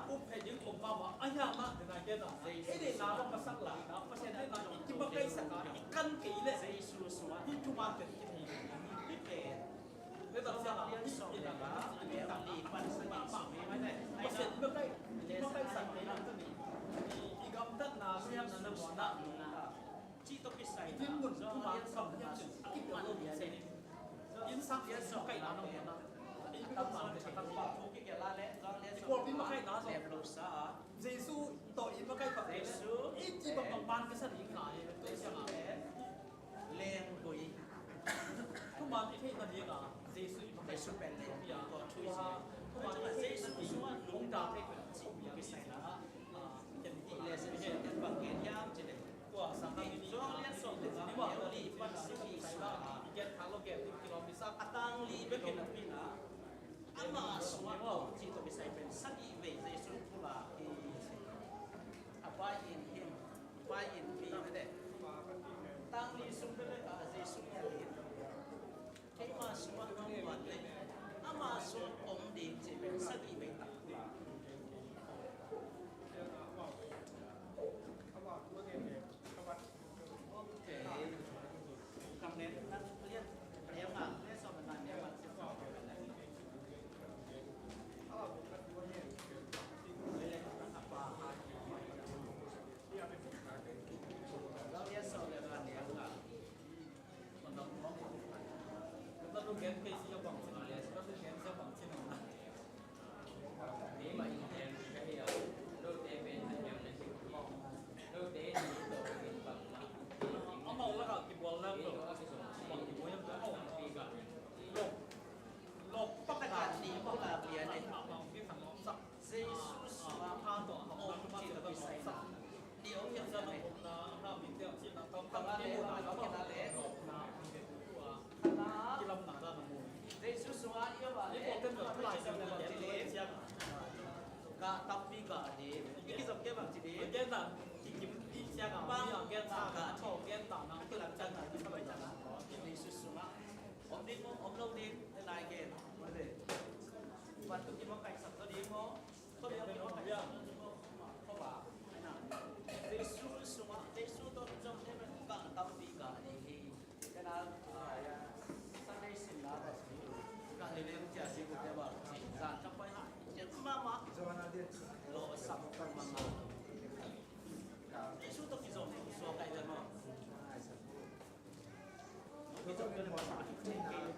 [SPEAKER 4] cũng phải những ông bà mà anh em mà thì này kia đó cái này nào mà sắc lại đó phát hiện đấy là chỉ một cái sắc cái căn kỳ đấy thì chúng ta cần cái gì nếu tập sao là cái là cái tập đi quan sát mà mấy này phát hiện một cái sắc đấy là cái gì thì gặp tất là xem là nó món đó chỉ tôi biết sai thì muốn chúng ta cầm nhận sự cái điều đó thì sẽ in sắc sẽ so cái nào nó món đó in cái tâm để tâm bảo cái cái là lẽ do lẽ so cái mà cái đó đẹp lục sa Giêsu tội in mà cái phật Giêsu ít chỉ bằng ban cái sự hiện lại tôi xem là lên rồiทุกวันที่ตอนนี้ก็เจสุมันเป็นสุดเป็นเลยอย่างก็ช่วยทุกวันที่เจสุมีว่าลงดาวให้เป็นสิ่งอย่างที่ใส่ละจะมีเลสเป็นอย่างบางเกณฑ์ยามจะได้ตัวสังฆมีช่วงเลี้ยงส่งถึงนี่ว่าลีปันสิ่งที่ใส่ละเก็บทางโลเก็บที่กิโลเมตรสักตังลีเป็นกิโลเมตรนะอามาสวะก็จิตตัวไปใส่เป็นสักอีเวเจสุกุลาที่อาไปอินหิมไปอินปีไม่ได้ตั้งลีสุเป็นเลยอาเจสุเนี่ยลีcái mà số không hoàn lên, mà số ổn định chỉเป็นสักอีเวตักคำเน้นนักเรียนเรียนมาเรียนสอบนานเรียนมาสิบสองเป็นอะไรเรียนนะครับว่าเราเรียนสอบเรียนมาเรียนอ่ะnó luôn kém cây si bằng chân này, nó luôn kém si bằng chân này. Nếu mà in tiền cái gì đôi tay bên thành nhầm này thì không, đôi tay thì đồ bên bằng. Ông màu là cái bùa là bằng cái bùa em có màu gì cả.
[SPEAKER 5] bằng chỉ đi.
[SPEAKER 4] Cái là chỉ kiếm đi xe cả bao nhiêu cái là cả chỗ cái tàu nó
[SPEAKER 5] Cái làm chân là cái bây giờ là đi xuất xuống á. Ông lâu đi thế này kìa. Vấn đề. Và tôi chỉ có cảnh sắp tới đi có. Có điều cái cảnh sắp có bà. Đi xuống á. Đi xuống tôi trong thế mà cả tàu đi cả đi. Cái nào Sunday xin là cả đi lên chia sẻ của các bạn. Dàn trong bài hát. Chứ mà lo sắp mà Yesu to kizo so kai da no. Kizo ke mo sa ki ke no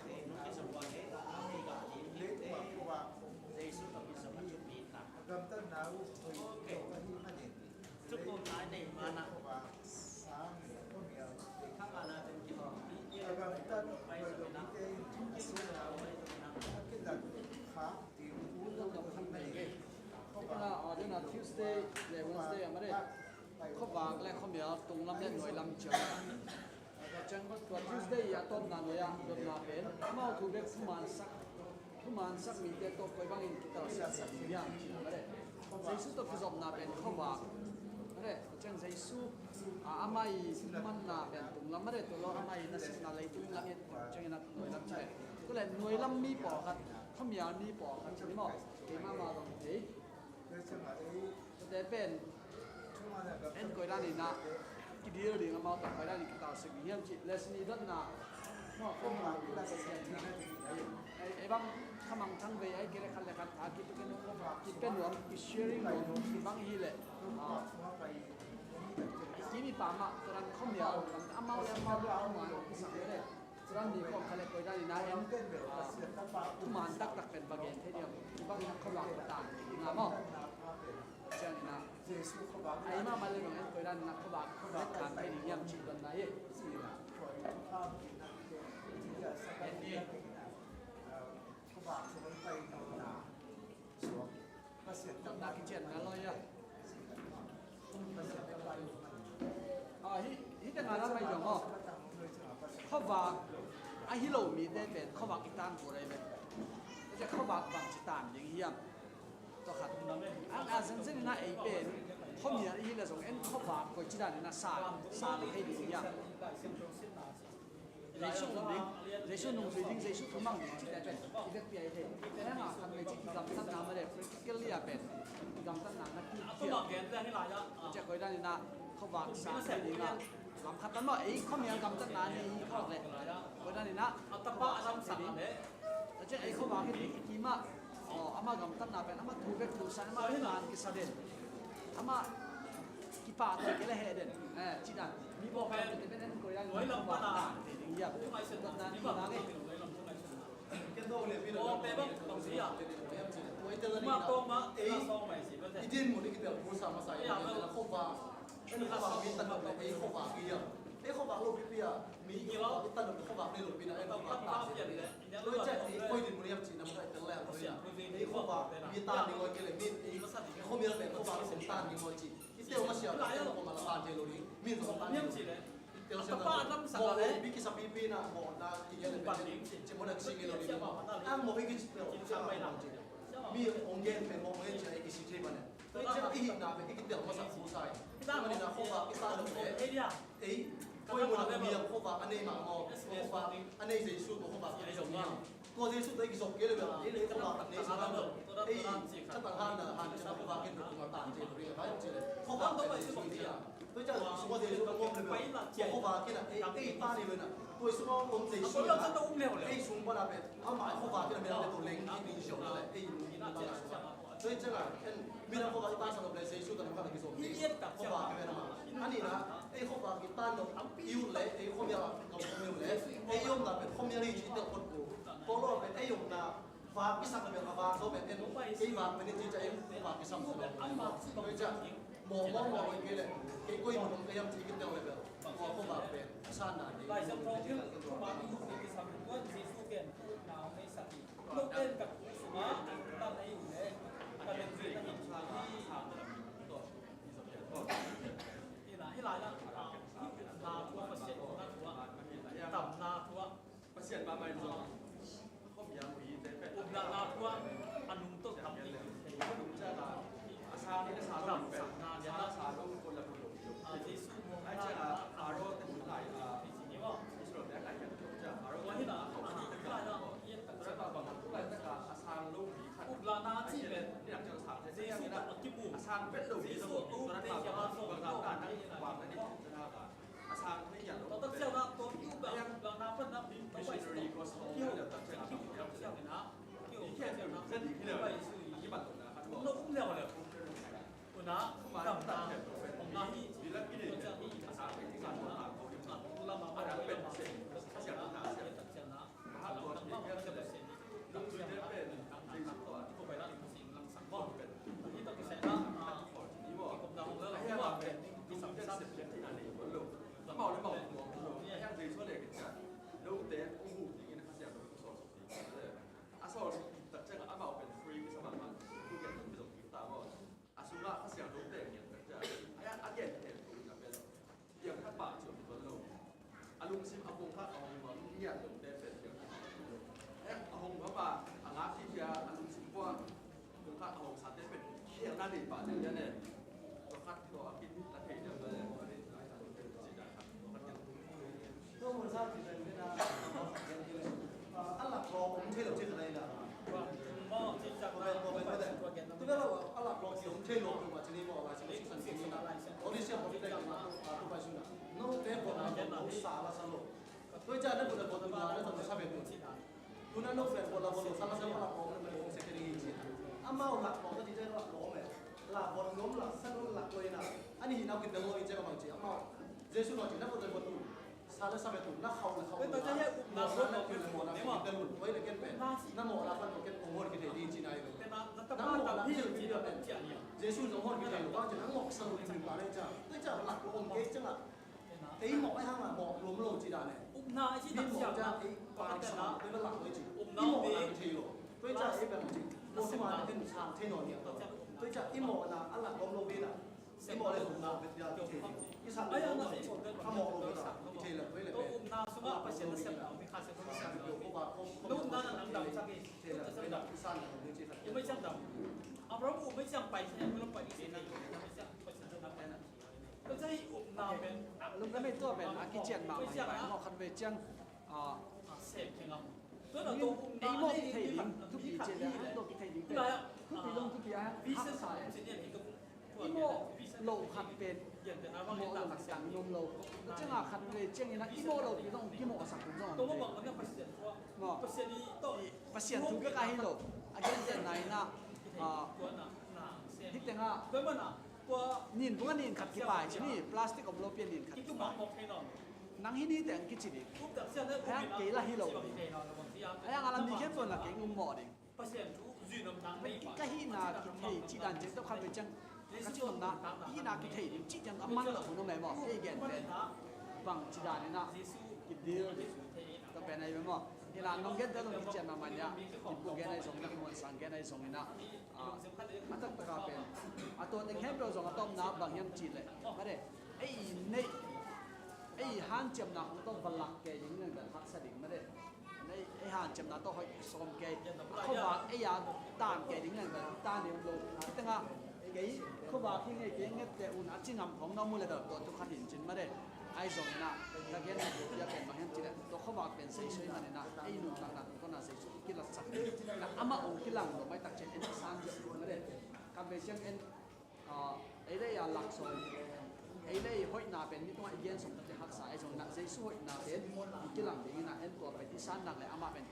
[SPEAKER 5] kizo wa ne ni ga ni te. Yesu to kizo ma chu pi na.
[SPEAKER 6] Gam tan nau hoi to ka hi ma ni.
[SPEAKER 5] Chu ko na nei ma na.
[SPEAKER 6] Sa ko mi al.
[SPEAKER 5] Kha ma na ten ki ho.
[SPEAKER 6] Gam tan bai do ni te asu na ke da kha ti u lo ka hi ma ni.
[SPEAKER 7] là ở đây là Tuesday, để Wednesday mà đây có vàng lại không nhớ tung lắm lên người làm trường chẳng có tuần Tuesday ya tôm là người ya được là bên mau thu được thu màn sắc mình để tôm coi bằng in kita sắc ya mà đây Giêsu tôi phải dọn là bên không vàng mà đây chẳng Giêsu amai man là bên tung lắm mà đây tôi lo amai nó sẽ là lấy tung lắm hết chẳng là người làm chơi có lẽ người làm mi bỏ hết không nhớ mi bỏ hết chỉ mà cái mà đồng thếแต่เป็นเอ็นก็ได้นี่นะกิเดียร์ดีงามาต่อไปได้นี่ก็ต่อสิ่งเยี่ยมจิตเลสนี่ดันนะเนาะก็มาได้เสียที่ไอ้บางขมังทั้งเวไอ้เกเรคันเลคันอากิตุกันกิเป็นหลวงกิเชียริงหลวงบางฮีเลยที่มีป่ามะตอนนั้นเขาเหนียวอาเมาแล้วเมาด้วยเอามาสั่งเลยตอนนั้นนี่ก็คันเลก็ได้นี่นะเอ็นทุมันตักเป็นบางอย่างที่เดียวบางเขาหลังต่างงามาเจ้านี่นะไอ้มามาเลยบางอย่างก็ได้นะเขาบอกเขาบอกทางให้ดีเยี่ยมชิดกันได้จับตากิเจนนะลอยอ่ะฮิตงานอะไรอย่างอ่ะเขาบอกไอ้ฮิโลมีได้เป็นเขาบอกอีกตามตัวอะไรเป็นจะเขาบอกบางจิตานอย่างเยี่ยมตัวขัดอาเซนเซนน่ะไอ้เป็นเขามีอะไรที่เราส่งเอ็นเขาบอกก็จิตานน่ะซาให้ดีอย่างGiêsu nung suy dinh Giêsu thu mang chỉ đểเป็นอีเวกเปียเทแต่ถ้ามาทำในจิตกรรมตั้งน้ำมาเลยpractically อ่ะเป็นกรรมตั้งน้ำนักที่
[SPEAKER 4] เขาบอกแกนได้ให้หลายอ่ะ
[SPEAKER 7] จะคอยได้นะเขาวางสารนี่นะลำคัดตั้งว่าไอ้เขามีกรรมตั้งนานนี่เขาเลยคอยได้นะ
[SPEAKER 4] เอาตะปะทำสั่งเลย
[SPEAKER 7] แต่จะไอ้เขาวางให้ดีกี่มาอ๋ออามากรรมตั้งนานเป็นอามาถูกเวกถูกสารอามาให้นานกิสเดนอามากี่ป่าตัวกี่ละเฮเดนจีนันมีบอกให้เป็นเป็นคอยได้เขาวางนานเดียวตั้งนานที่มาไง
[SPEAKER 1] Cái đồ này bây giờ
[SPEAKER 4] โอ้เป๊ะต้องสีอ่ะ
[SPEAKER 1] với tên là
[SPEAKER 4] มาโต
[SPEAKER 1] đi
[SPEAKER 4] มา
[SPEAKER 1] nào
[SPEAKER 4] เอ๊ะซองใหม่สิเป็น
[SPEAKER 1] ý tin một cái kiểu mua sắm mà xài là không vào cái là không vào cái tận hợp cái không vào kia cái không vào luôn bây giờ mỹ nhiều lắm cái tận hợp không vào đây rồi bây giờ em
[SPEAKER 4] ต้อง
[SPEAKER 1] không
[SPEAKER 4] ตั้ง
[SPEAKER 1] vào
[SPEAKER 4] เปลี่ยนเลย
[SPEAKER 1] đôi chạy thì quay đến một em chỉ nằm tại tận lẻ thôi cái không vào mi tan thì ngồi kia lại mi không biết là không vào cái tan thì ngồi chỉ cái tiêu mà xỉu cái không mà là tan thì rồi mi rồi tan
[SPEAKER 4] เยี่ยมสิเลย
[SPEAKER 1] tiêu xem là bỏ bị cái sắp bị na bỏ na cái cái này chỉ muốn được xin cái rồi ăn một cái tiêu sang bay nàoมีองค์เย็นเป็นองค์เย็นใช้กิจที่มันเนี่ยตัวเจ้าอีหินาเป็นกิจเดียวมาสั่งผู้ชายมันนี่นะข้อว่ากิจตาลงเลย
[SPEAKER 4] เอ้ยเนี่ย
[SPEAKER 1] เอ้ยคุยมันมีข้อว่าอันนี้มาโม่ข้อว่าอันนี้จะสู้ตัวข้อว่าอะไรอย่างเงี้ยตัวที่สู้ได้กิจสมเกลือแบบนี้เลยข้อว่าอันนี้สุดแล้วเอ้ยฉันต่างหันนะหันจะข้อว่ากินตัวต่างเจริญไปจริงเลยข้อว่าต้องไปสู้ที่อ่ะตัวเจ้าสู้ว่าจะสู้ต้องงงเลยแบบข้อว่ากินอ่ะเอ้ยตานี่เลยนะตัวสู้ว่าผมจะสู้อ่ะเอ้ยสู้ว่าอะไรเป็นเขาหมายข้อว่ากินเป็นอะไรตัวเล็งที่ดีเฉยเลยเอ้ย所以这个没人好把一单上到来，谁说的能看得起手？你也好把这边嘛，อันนี้นะไอ้好把一单的有来，ไอ้后面啦，咁后面来，ไอ้用那边后面的已经得คนกูพอรอเป็นไอ้用那ฝากพิสักเป็นฝากเขาเป็นไอ้ไอ้ฝากเป็นที่จะไอ้ฝากพิสักเป็นโดยจะมองไอ้เกเลยไอ้กุ้ยมันก็ยังที่กินเดียวเลยแบบพอเขาฝากเป็นชาติไหน
[SPEAKER 4] หลายสัปดาห์ที่มาที่อยู่ในกิจกรรมว่าจีสูเกนหนาวในสัตว์ลูกเล่นกับสุมาตั้งในอยู่เลยก็เป็นจีนหินชาที่นี่นะให้หลายละนาทัวมาเสียนาทัวต่ำนาทัว
[SPEAKER 8] มาเสียนมาใหม่จ้ะข้อมีอย่างมีแต่เป็น
[SPEAKER 4] อุบลาทัวอันนุ่มต้นทำนี่
[SPEAKER 8] หนุ่มเจ้าละอาชานี่อาชา
[SPEAKER 4] ต่ำ
[SPEAKER 8] ดำเป็น
[SPEAKER 4] สักนาเนี่ย
[SPEAKER 8] sang biết đầu đi xong rồi nó đang làm cho bằng đạn đạn đang quàng cái này cho nó cả sang thấy nhận
[SPEAKER 4] Tao tao xem đó, tôi yêu bạn bạn nào phân đó, tao phải
[SPEAKER 8] missionary
[SPEAKER 4] yêu
[SPEAKER 8] goes home
[SPEAKER 4] yêu
[SPEAKER 8] là tập
[SPEAKER 4] yêu
[SPEAKER 8] trung
[SPEAKER 4] yêu xem cái đó, yêu
[SPEAKER 8] ý
[SPEAKER 4] xem
[SPEAKER 8] kiến
[SPEAKER 4] nó,
[SPEAKER 8] rất ý kiến
[SPEAKER 4] vậy
[SPEAKER 8] là
[SPEAKER 4] sự
[SPEAKER 8] cái bản tụng là phát
[SPEAKER 4] nó
[SPEAKER 8] bộ
[SPEAKER 4] cũng lèo lèo, của nó
[SPEAKER 8] mà
[SPEAKER 4] cầm
[SPEAKER 8] tập
[SPEAKER 4] ta,
[SPEAKER 8] thể
[SPEAKER 4] ông nó hi,
[SPEAKER 8] vì là cái
[SPEAKER 4] tôi
[SPEAKER 8] này
[SPEAKER 4] sẽ hi,
[SPEAKER 8] là sáng cái gì mà làm câu điểm nào
[SPEAKER 4] tôi làm mà
[SPEAKER 8] đã
[SPEAKER 4] tôi
[SPEAKER 8] bên
[SPEAKER 4] làm mà,
[SPEAKER 8] sẽ
[SPEAKER 4] tôi
[SPEAKER 8] sẽ
[SPEAKER 4] sẽ
[SPEAKER 8] là
[SPEAKER 4] nó,
[SPEAKER 8] sẽ
[SPEAKER 4] tôi sẽ nó,
[SPEAKER 8] hát
[SPEAKER 4] nó
[SPEAKER 8] tuần
[SPEAKER 4] nó
[SPEAKER 8] thì
[SPEAKER 4] nó
[SPEAKER 8] cái
[SPEAKER 4] sẽ
[SPEAKER 8] sẽ
[SPEAKER 4] sẽ
[SPEAKER 8] lúc
[SPEAKER 4] tôi
[SPEAKER 8] đến
[SPEAKER 4] sẽ nó,
[SPEAKER 8] bên thì sắp tuần
[SPEAKER 4] không phải là nhữngสิ่งลังสัง
[SPEAKER 8] vâng
[SPEAKER 4] วร
[SPEAKER 8] bên
[SPEAKER 4] ที่ต้องใช้นะ
[SPEAKER 8] ý bộ
[SPEAKER 4] ผมเราแล้ว
[SPEAKER 8] cái
[SPEAKER 4] เรา
[SPEAKER 8] hàng
[SPEAKER 4] ว่า
[SPEAKER 8] là
[SPEAKER 4] เป็น
[SPEAKER 8] bên
[SPEAKER 4] ที่
[SPEAKER 8] cái
[SPEAKER 4] สัง
[SPEAKER 8] sắp
[SPEAKER 4] สับ
[SPEAKER 8] xếp cái này là vẫn lục nó bảo nó bảo cái hàng gì số này cái chả đâu tế cũng hụt những cái hàng nó sổ à sổ thật chất là bảo bên free cái sao mà cứ cái cái dùng chúng ta bảo à số là các hàng đúng tế hiện thật chất à hiện hiện cũng là bênอย่างถ้าป่าจุดตัวลงอารมณ์ซิมอารมณ์ถ้าเอาเหมือนเนี่ยตรงเดฟเฟตอย่างอารมณ์เพราะว่าอารมณ์ที่จะอารมณ์ซิมว่าตรงถ้าอารมณ์สัตว์เดฟเฟตเขียนหน้าดิบป่าอย่างนี้เนี่ยตัวคัดตัวกินตะเกียบอย่างนี้
[SPEAKER 6] 都我上几天跟他Allah kalauผมเชื่อเราเชื่ออะไรนะ
[SPEAKER 4] ว่าหม้อที่จะ
[SPEAKER 6] ผม
[SPEAKER 4] ได้
[SPEAKER 6] เป็นผมเป็นไม่ได้
[SPEAKER 4] ตัวแกน
[SPEAKER 6] ที่ว่าAllah kalauผมเชื่อเราตัวที่นี่บอกว่าสิ่งที่สันตินะ我的想法是这样嘛不管是哪那我这คนเราสาระสรุปด้วยใจนั้นคนเราคนเราเนี่ยทำให้ชาเป็นตัวคุณนั่นนกเฟรคนเราคนเราสาระสรุปเราคนเราคงเสกดีจริงอามาหลักบอกก็ที่ได้หลักล้มเลยหลักบอลล้มหลักสั้นหลักเลยนะอันนี้เรากินเดโมอีเจ้าบางทีอามาเจสุนเราจริงนะคนเราคนดูซาเลสาเบตุนักเขาเลยเขาเป็นตัวเจ้าหน้าที่คือหมอนะเป็นเดลุนไว้เลยกันเป็นน้ำหมอเราเป็นกันองค์กรกิจดีจีนายเป็น
[SPEAKER 4] แต่รัฐ
[SPEAKER 6] น้ำ
[SPEAKER 4] บา
[SPEAKER 6] ห
[SPEAKER 4] ล
[SPEAKER 6] มอ
[SPEAKER 4] ต่าง
[SPEAKER 6] เรา
[SPEAKER 4] ที่
[SPEAKER 6] ที่
[SPEAKER 4] อ
[SPEAKER 6] อยู่ ยู่
[SPEAKER 4] ที่
[SPEAKER 6] ที่
[SPEAKER 4] เดี
[SPEAKER 6] เดี
[SPEAKER 4] ย
[SPEAKER 6] ยว ว
[SPEAKER 4] เป็
[SPEAKER 6] เป็น น
[SPEAKER 4] เจียเนี่ย
[SPEAKER 6] เจสุองค์กรกิจดีว่าจะนั่งหมอกสรุปถึงปลาได้จ้าด้วยจ้าหลักองค์เกจังอ่ะไอ้หมอกไอ้ห้างอ่ะหมอกรวมโลจีดาเนี่ย
[SPEAKER 4] อุ้มนาที่
[SPEAKER 6] นี่
[SPEAKER 4] ต่าง
[SPEAKER 6] หมอ
[SPEAKER 4] เสีย
[SPEAKER 6] จะ
[SPEAKER 4] นะ
[SPEAKER 6] ไอ้ปลา
[SPEAKER 4] แต่
[SPEAKER 6] สา
[SPEAKER 4] นะ
[SPEAKER 6] มเป็นหลักเลยจีนี่หมอกอะไรทีโลด้วยจ้าไอ้แบบจีโมสมาเป็นชางเทนอนเนี่ยด้วยจ้าไอ้หมอกนะอันหลักรวมโลบีน่ะไอ้หมอกเลยผมนาเป็นยาเทที่สั่งเลยถ้าหมอกโลบีน่ะเทเลยไว้เลย
[SPEAKER 4] ตัว
[SPEAKER 6] เป็น
[SPEAKER 4] อุ้มนาสุมาประเสริฐเสียงไม่ขาดเสียงไม่ขาด
[SPEAKER 6] เดี๋ยวพวกว่าเขา
[SPEAKER 4] นู่นนั่นนั่งดังสักที
[SPEAKER 6] เทเลยไม่ดับที่สั้นของจีน
[SPEAKER 4] ยังไม่ช่างดังเอาเพราะอุ้มไม่ช่างไปใช่ไหมไม่ต้องไปอีกทีนึงไม่ช่างไปเสร็จแล้วแค่นั้นก็จะให้อุ้มนาเป็น
[SPEAKER 7] ลุงก็ไม่ตัวเป็นอากิเจียนมาไม่ไปนอกคันเวจัง
[SPEAKER 4] เสพเพียงอ่ะตัวเราตัวอุ้ม
[SPEAKER 7] ไอ้
[SPEAKER 4] นา
[SPEAKER 7] โม
[SPEAKER 4] ให้
[SPEAKER 7] กิเท
[SPEAKER 4] ที่
[SPEAKER 7] ลิ
[SPEAKER 4] ขั
[SPEAKER 7] ง
[SPEAKER 4] ด
[SPEAKER 7] ทุก
[SPEAKER 4] ที่
[SPEAKER 7] ปี
[SPEAKER 4] ขัด
[SPEAKER 7] เจ
[SPEAKER 4] ที่
[SPEAKER 7] ริญ
[SPEAKER 4] เลย
[SPEAKER 7] ตัวกิเทลิง
[SPEAKER 4] ที่
[SPEAKER 7] เป็น
[SPEAKER 4] ไรอ่ะ
[SPEAKER 7] ทุกปีลงทุกปีฮะ
[SPEAKER 4] วิ
[SPEAKER 7] ฮั
[SPEAKER 4] เศ
[SPEAKER 7] ก
[SPEAKER 4] ษ
[SPEAKER 7] สาย
[SPEAKER 4] สิ่งนี้ก็
[SPEAKER 7] อีโมโลคันเป็น
[SPEAKER 4] เย็นแต่นะ
[SPEAKER 7] โม
[SPEAKER 4] ว่าเห็น
[SPEAKER 7] โล
[SPEAKER 4] ต่าง
[SPEAKER 7] คัน
[SPEAKER 4] เสีย
[SPEAKER 7] กั
[SPEAKER 4] ง
[SPEAKER 7] นนมโลจังอ่ะคันเวจังนี่นะอีโมโลปีต้องอีโมสักคนจ้อง
[SPEAKER 4] ตัวบอกว่าเนี่ยประเสริฐว่าประเสริฐนี้ต้อง
[SPEAKER 7] ประเสียนทุกก็ให้โลอากิเจียนไหนนะ
[SPEAKER 4] ตัวน่ะน่ะเสียง
[SPEAKER 7] ที่แต่งอ่ะ
[SPEAKER 4] ตัวมันอ่ะตัว
[SPEAKER 7] นินพวกนินขัดกี่ใบใช่ไหมพลาสติกอบโลเปียนนินขัด
[SPEAKER 4] อีก
[SPEAKER 7] กี่
[SPEAKER 4] ตัว
[SPEAKER 7] ใบ
[SPEAKER 4] บอกให้นอน
[SPEAKER 7] นังที่นี่แต่งกี่จีดี
[SPEAKER 4] ทุกแต่เสียงเนี่ย
[SPEAKER 7] ให้กี่ละฮิโล
[SPEAKER 4] ไอ้
[SPEAKER 7] ไอ้ยังอะไรมีแค่คนละเก่งงมหมอดิ
[SPEAKER 4] ประเสริฐทุกยืนน้ำตาลไม่
[SPEAKER 7] ก็ฮินาคิดให้จีดันเจ็ดต้องขันไปจังก็จีนนะฮินาคิดให้จีจังก็มันละคนต้องไหนบอกไอ้แกนเป็นฟังจีดานนี่นะกินดีก็เป็นอะไรบ้างที่ร้านน้องเกดต้องกินเจนมามันเนี่ยกินพวกแกในสงนักมวยสังแกในสงนี่นะอันตั้งตะการเป็นอันตัวเองให้เราสงต้มน้ำบางอย่างจีเลยไม่ได้ไอ้ในไอ้ฮันเจมนาต้องบลักแกอย่างนี้แบบฮักสดิ่งไม่ได้ไอ้ฮันเจมนาต้องให้สมแกเขาบอกไอ้ยาตานแกอย่างนี้แบบตานเดียวโลแต่ngaไอ้เขาบอกที่ไงแกเงี้ยแต่อุ่นอาจิงำของน้องมูเลยตัวทุกขันหินจินไม่ได้ไอ้สงนะถ้าแกเนี่ยอยากเป็นบางอย่างจีเลยตัวเขาบอกเป็นใส่ช่วยมันนะไอ้หนุ่มต่างๆก็น่าใส่ช่วยกินละสักแต่อามาองค์กิลังเราไม่ตัดเช่นเอ็นสามเยอะไม่ได้การเป็นเช่นเอ็นไอ้ได้ยาหลักสงไอ้ได้ห้อยนาเป็นนี่ต้องไอ้เย็นสมจะหักษาไอ้สงนะใส่ช่วยนาเป็นกิลังเป็นนะเอ็นตัวไปที่สั้นนักเลยอามาเป็น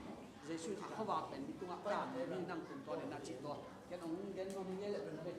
[SPEAKER 7] ใส่ช่วยเขาบอกเป็นนี่ต้องการมีนั่งตุ่มตัวเนี่ยน่าจิตตัวแกน้องแกน้องเนี่ยเป็นเป็น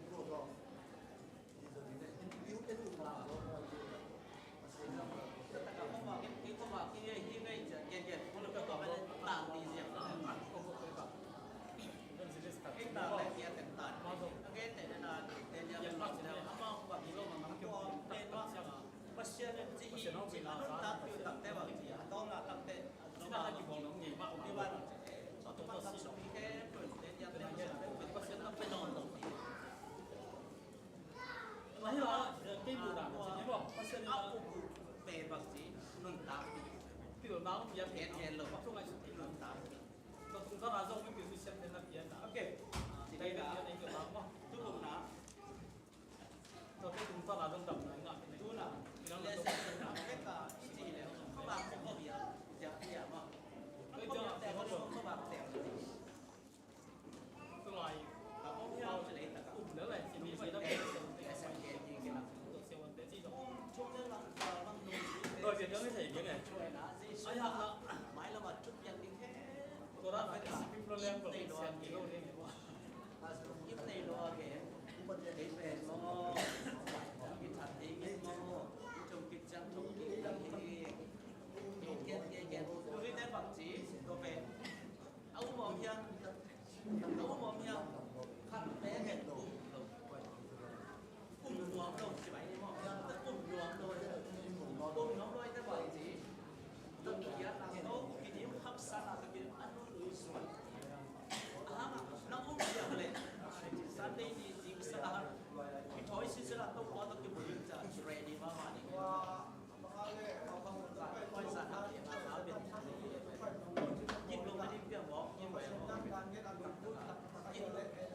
[SPEAKER 4] Lahir lah, dia ibu dah. Jadi buat pasal ni
[SPEAKER 5] aku be bakti nun tak
[SPEAKER 4] problem của mình xem cái lô đấy này quá
[SPEAKER 5] ít này lo cái cái về lo cái thật thì cái lo trong cái trang trong cái tôi đi đến bằng chỉ tôi về ông mồm nha ông mồm nha khăn bé hẹn đủ cùng luồng đâu chỉ bảy đi mồm tất cùng luồng thôi cùng nó đôi tới bằng chỉ tất kia là nó cái điểm hấp dẫn là cái điểm ăn uống sủi nó cũng được lên Sunday đi tìm sao cái thói xí là tôi có tôi cái buổi giờ ready mà đi coi sản phẩm thì mà áo biển nhìn luôn cái điểm bỏ nhìn về nhìn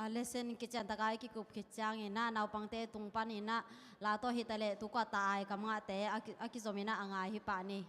[SPEAKER 9] lesson kitchen takai ki kup kitchang ina nau pangte tungpan ina la to hitale tu ko tai kamnga te akizomina anga hi pani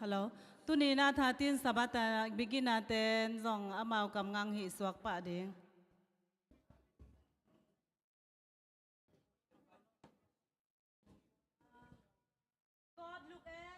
[SPEAKER 10] Hello. Tu ni na tha tin sabata begin natin zong amau kam ngang hi swak pa ding. God look at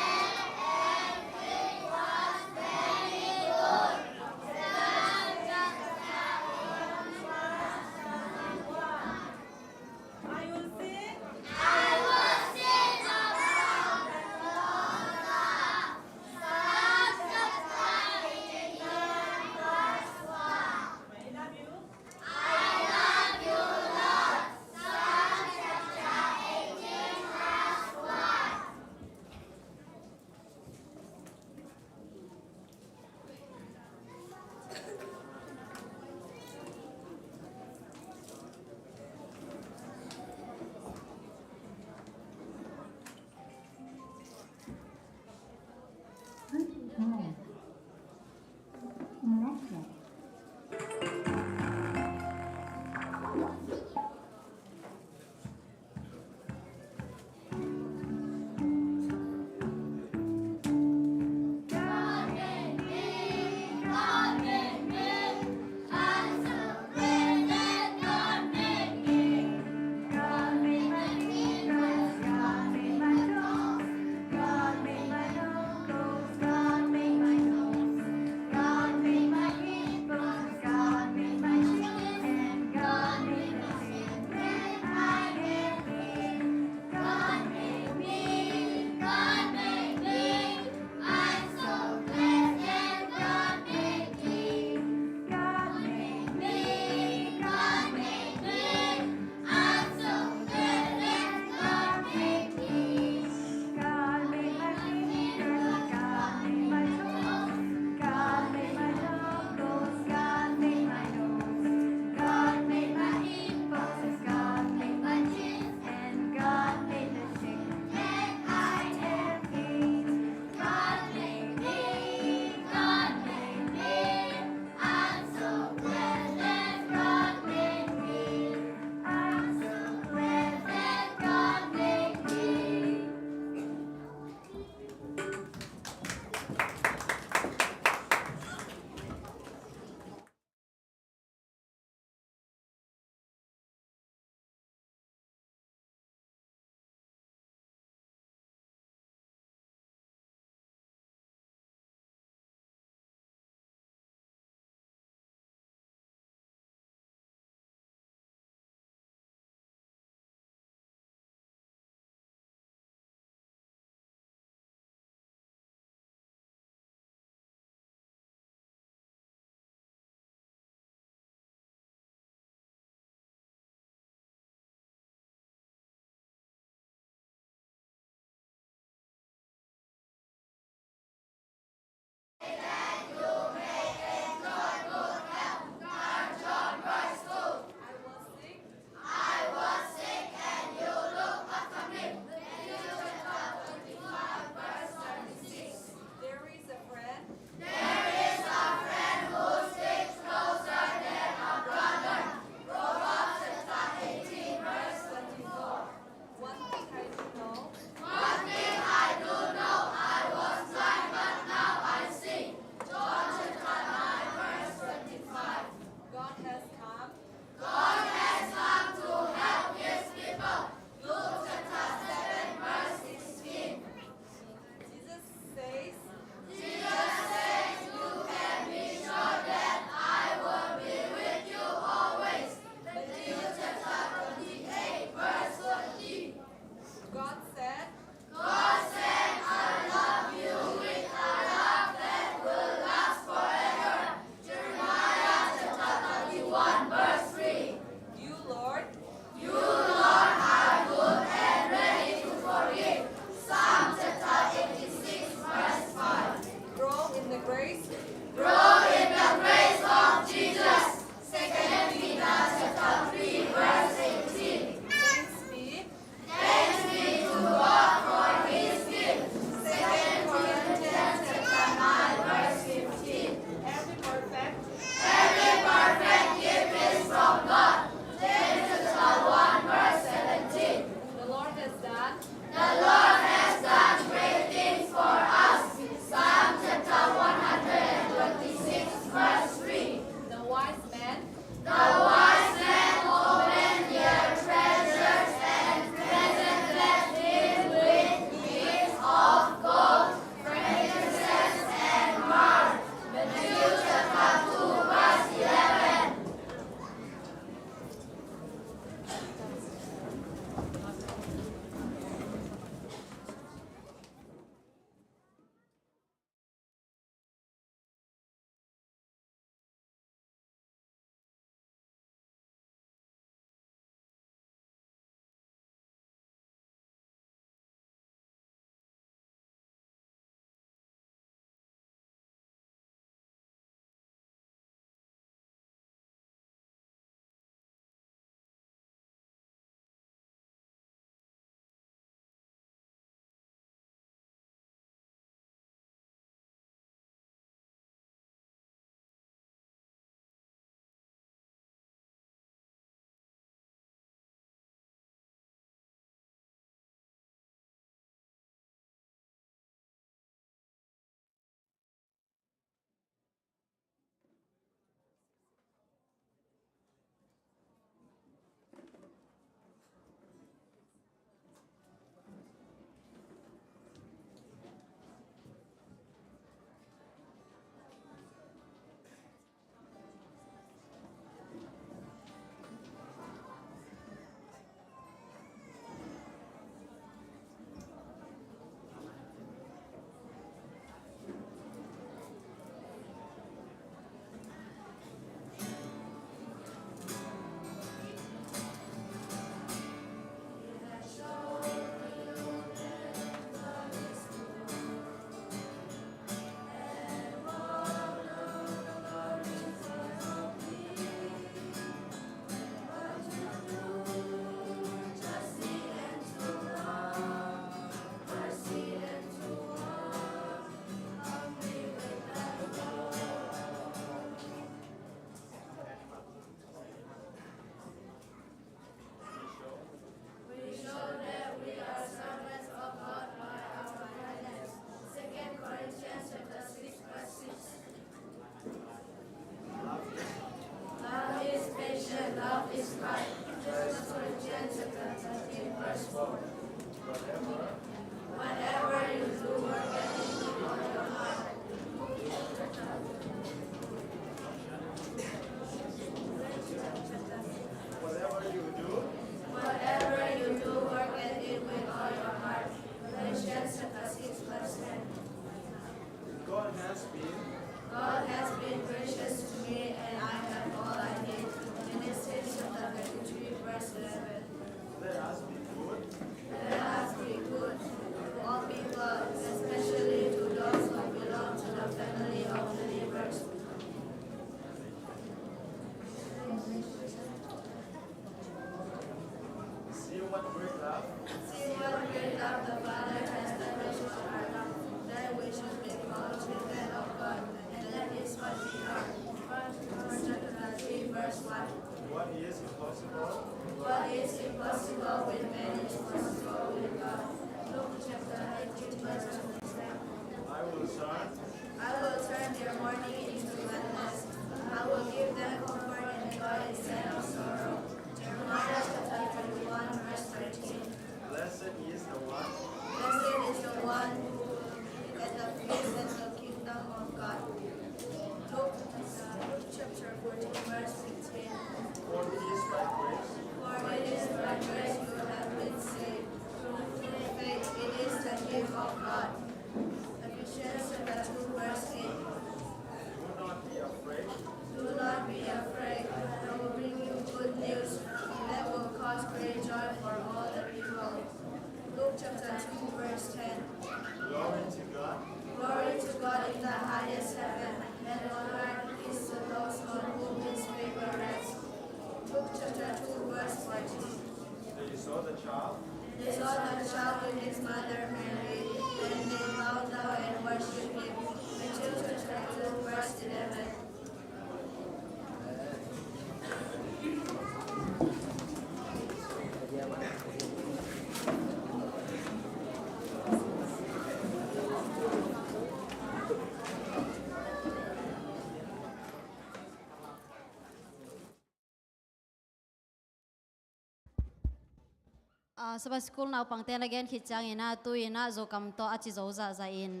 [SPEAKER 9] Sabah school na upang ten again kitchang ina tu ina zo kam to achi zo za in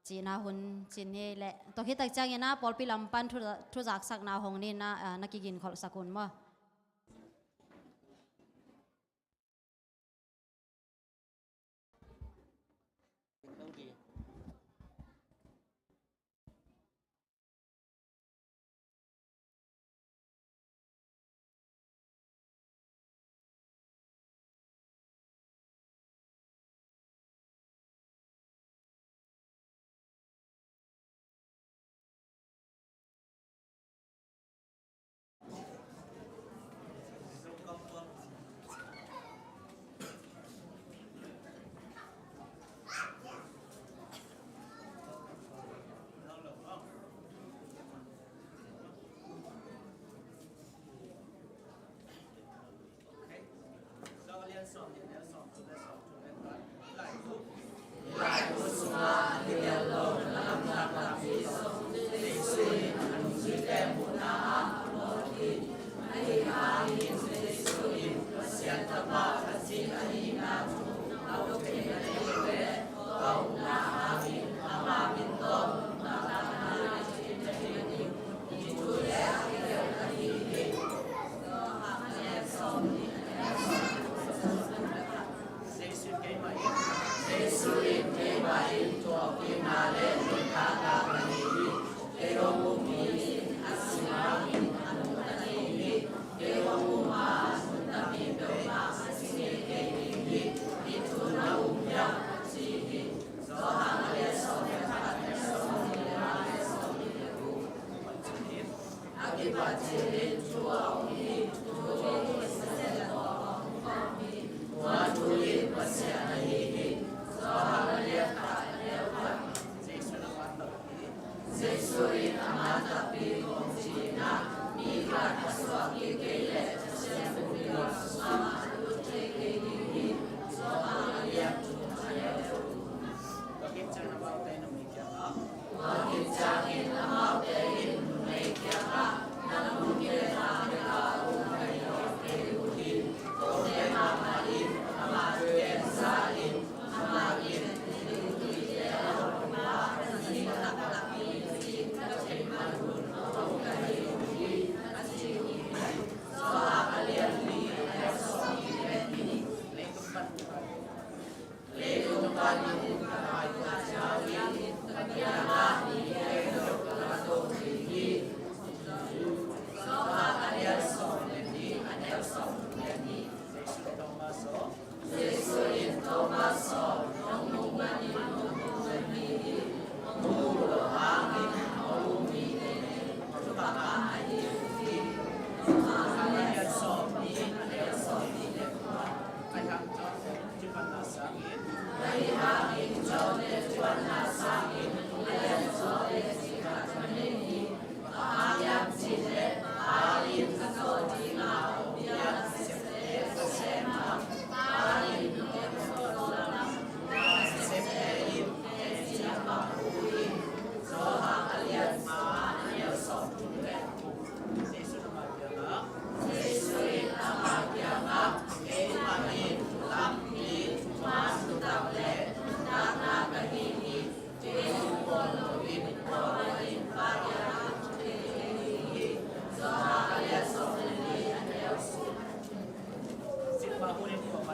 [SPEAKER 9] china hun chinhe le to hitak chang ina polpi lampan thu jak sak na hong ni na nakigin khol sakun mo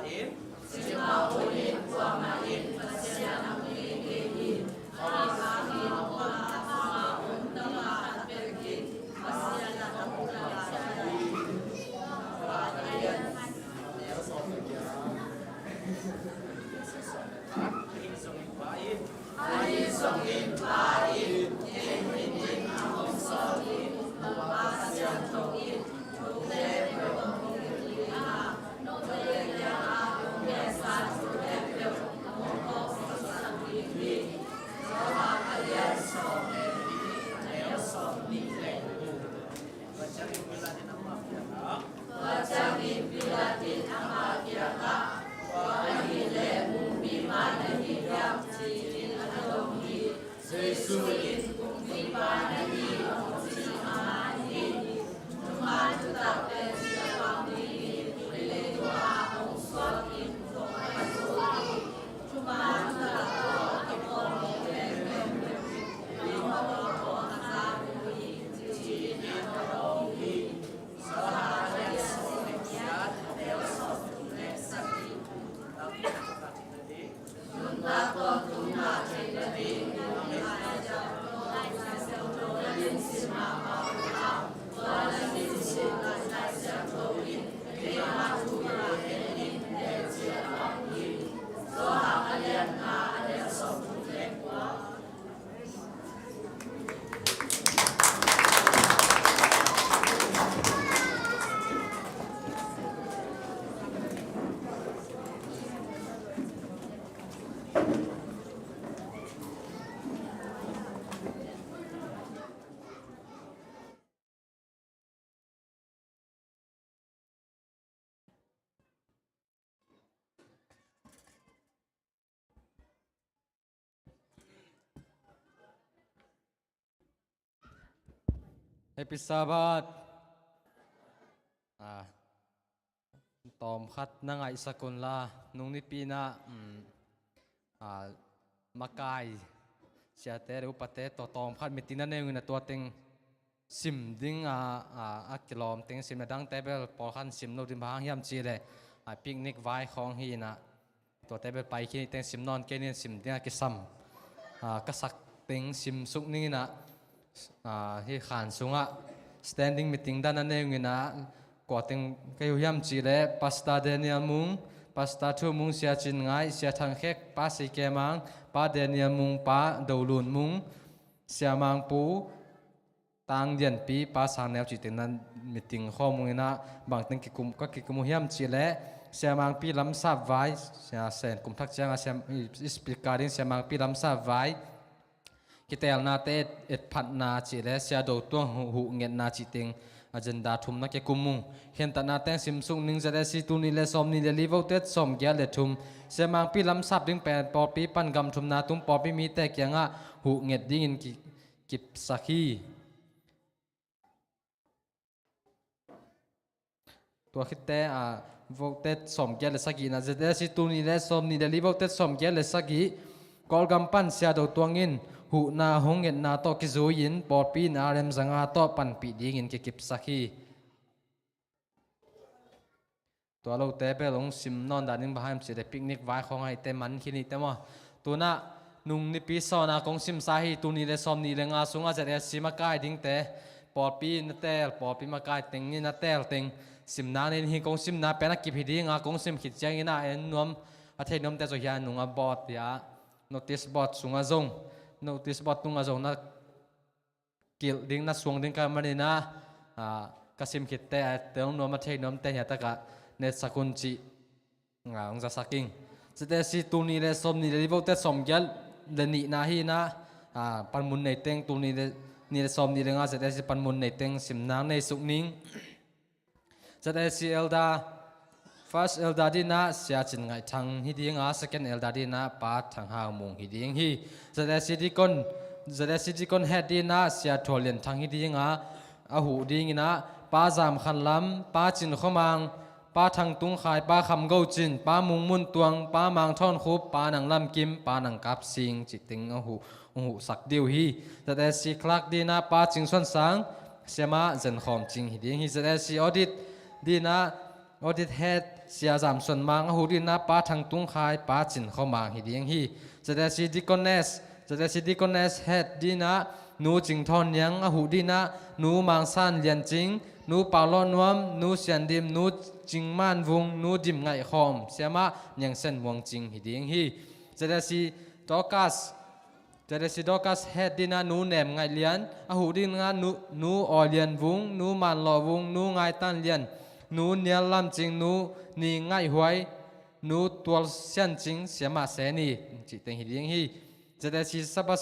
[SPEAKER 5] in
[SPEAKER 11] Happy Sabbath ตอมคัดนังไอสกุลลานุงนิปีนะมากายเสียแต่รูปเตะตอมคัดมิตินั่นเองนะตัวเต็งซิมดิ้งกิโลมเต็งซิมดังเตเบิลพอขันซิมโนดิมบางยามจีเลยปิกนิกไว้ของฮีนะตัวเตเบิลไปที่เต็งซิมนอนเกนี่ซิมดิ้งกิซัมกษักเต็งซิมสุกนี่นะที่ขานสูงstanding meeting dan ane ngina kwating kayuyam chile pasta denial mung pasta thu mung sia chin ngai sia thang khek pa si kemang pa denial mung pa dolun mung sia mang pu tang dian pi pa sanel chitin nan meeting khomung ina bang teng ki kum hiam chile sia mang pi lam sa vai sia sen kum thak chang sia speakerin sia mang pi lam sa vai kitel na te et phat na chi le sia do to hu nget na chi ting agenda thum na ke kumung hen ta na te sim sung ning za si tu ni le som ni le livo te som gya le thum se mang pi lam sap ding pen po pi pan gam thum na tum po pi mi te kyanga hu nget ding in ki kip sakhiตัวคิดแต่voted สมแก่เลสกีนะจะได้สิตูนี่และสมนี่เดลิ voted สมแก่เลสกีกอลกัมปันเสียดตัวงินหูนาหงเงินนาโตกิจูยินปอปีนาเรมสังอาโตปันปีดีงินกิบสักฮีตัวเราเตะไปลงซิมนอนดานิงบ้านสิได้ปิกนิกไว้ของไอเตมันคินิเตมตัวน่ะนุ่งนิปิสอนาของซิมสาฮีตัวนี้เลสมนี่เลงอาสุงอาจะได้ซิมากายดิ้งเตะปอปีนเตลปอปีมากายเต็งนี่นาเตลเต็งซิมนาเนหิกงซิมนาเป็นนักกิบฮิดีงากงซิมขิดเจงินาเอ็นนวมอาเทนนวมเตจอยานุงอาบอดยาโนติสบอดสุงอาจงnotice bot tung azong na kil ding na suang ding ka manina kasim kitte teong no ma thei nom te nya taka net sakun chi nga ong za saking chete si tu ni le som ni le livo te som gyal le ni na hi na pan mun nei teng tu ni le som ni le nga chete si pan mun nei teng sim nang nei suk ning chete si elda first elda di na sia chin ngai thang hi ding second elda di na pa thang ha mung hi ding hi zada sidikon head di na sia tholian thang hi ding a hu ding ina pa jam khan lam pa chin khomang pa thang tung khai pa kham go chin pa mung mun tuang pa mang thon khup pa nang lam kim pa nang kap sing chiting a hu sak diu hi zada si klak di na pa ching son sang sema zen khom ching hi ding hi zada si audit di na audit head sia jam son mang hu din na pa thang tung khai pa chin kho mang hi ding hi zada si deaconess head dina nu jing thon yang a hu dina nu mang san lian jing nu pa lo nuam nu sian dim nu jing man vung nu dim ngai khom siama nyang sen wang jing hi ding hi zada si Dorcas head dina nu nem ngai lian a hu din nga nu o lian vung nu man lo vung nu ngai tan lian nu nial lam jing nu ni ngai huai nu tual sian jing siama se ni chi teng hi ding hi zada si Sabbath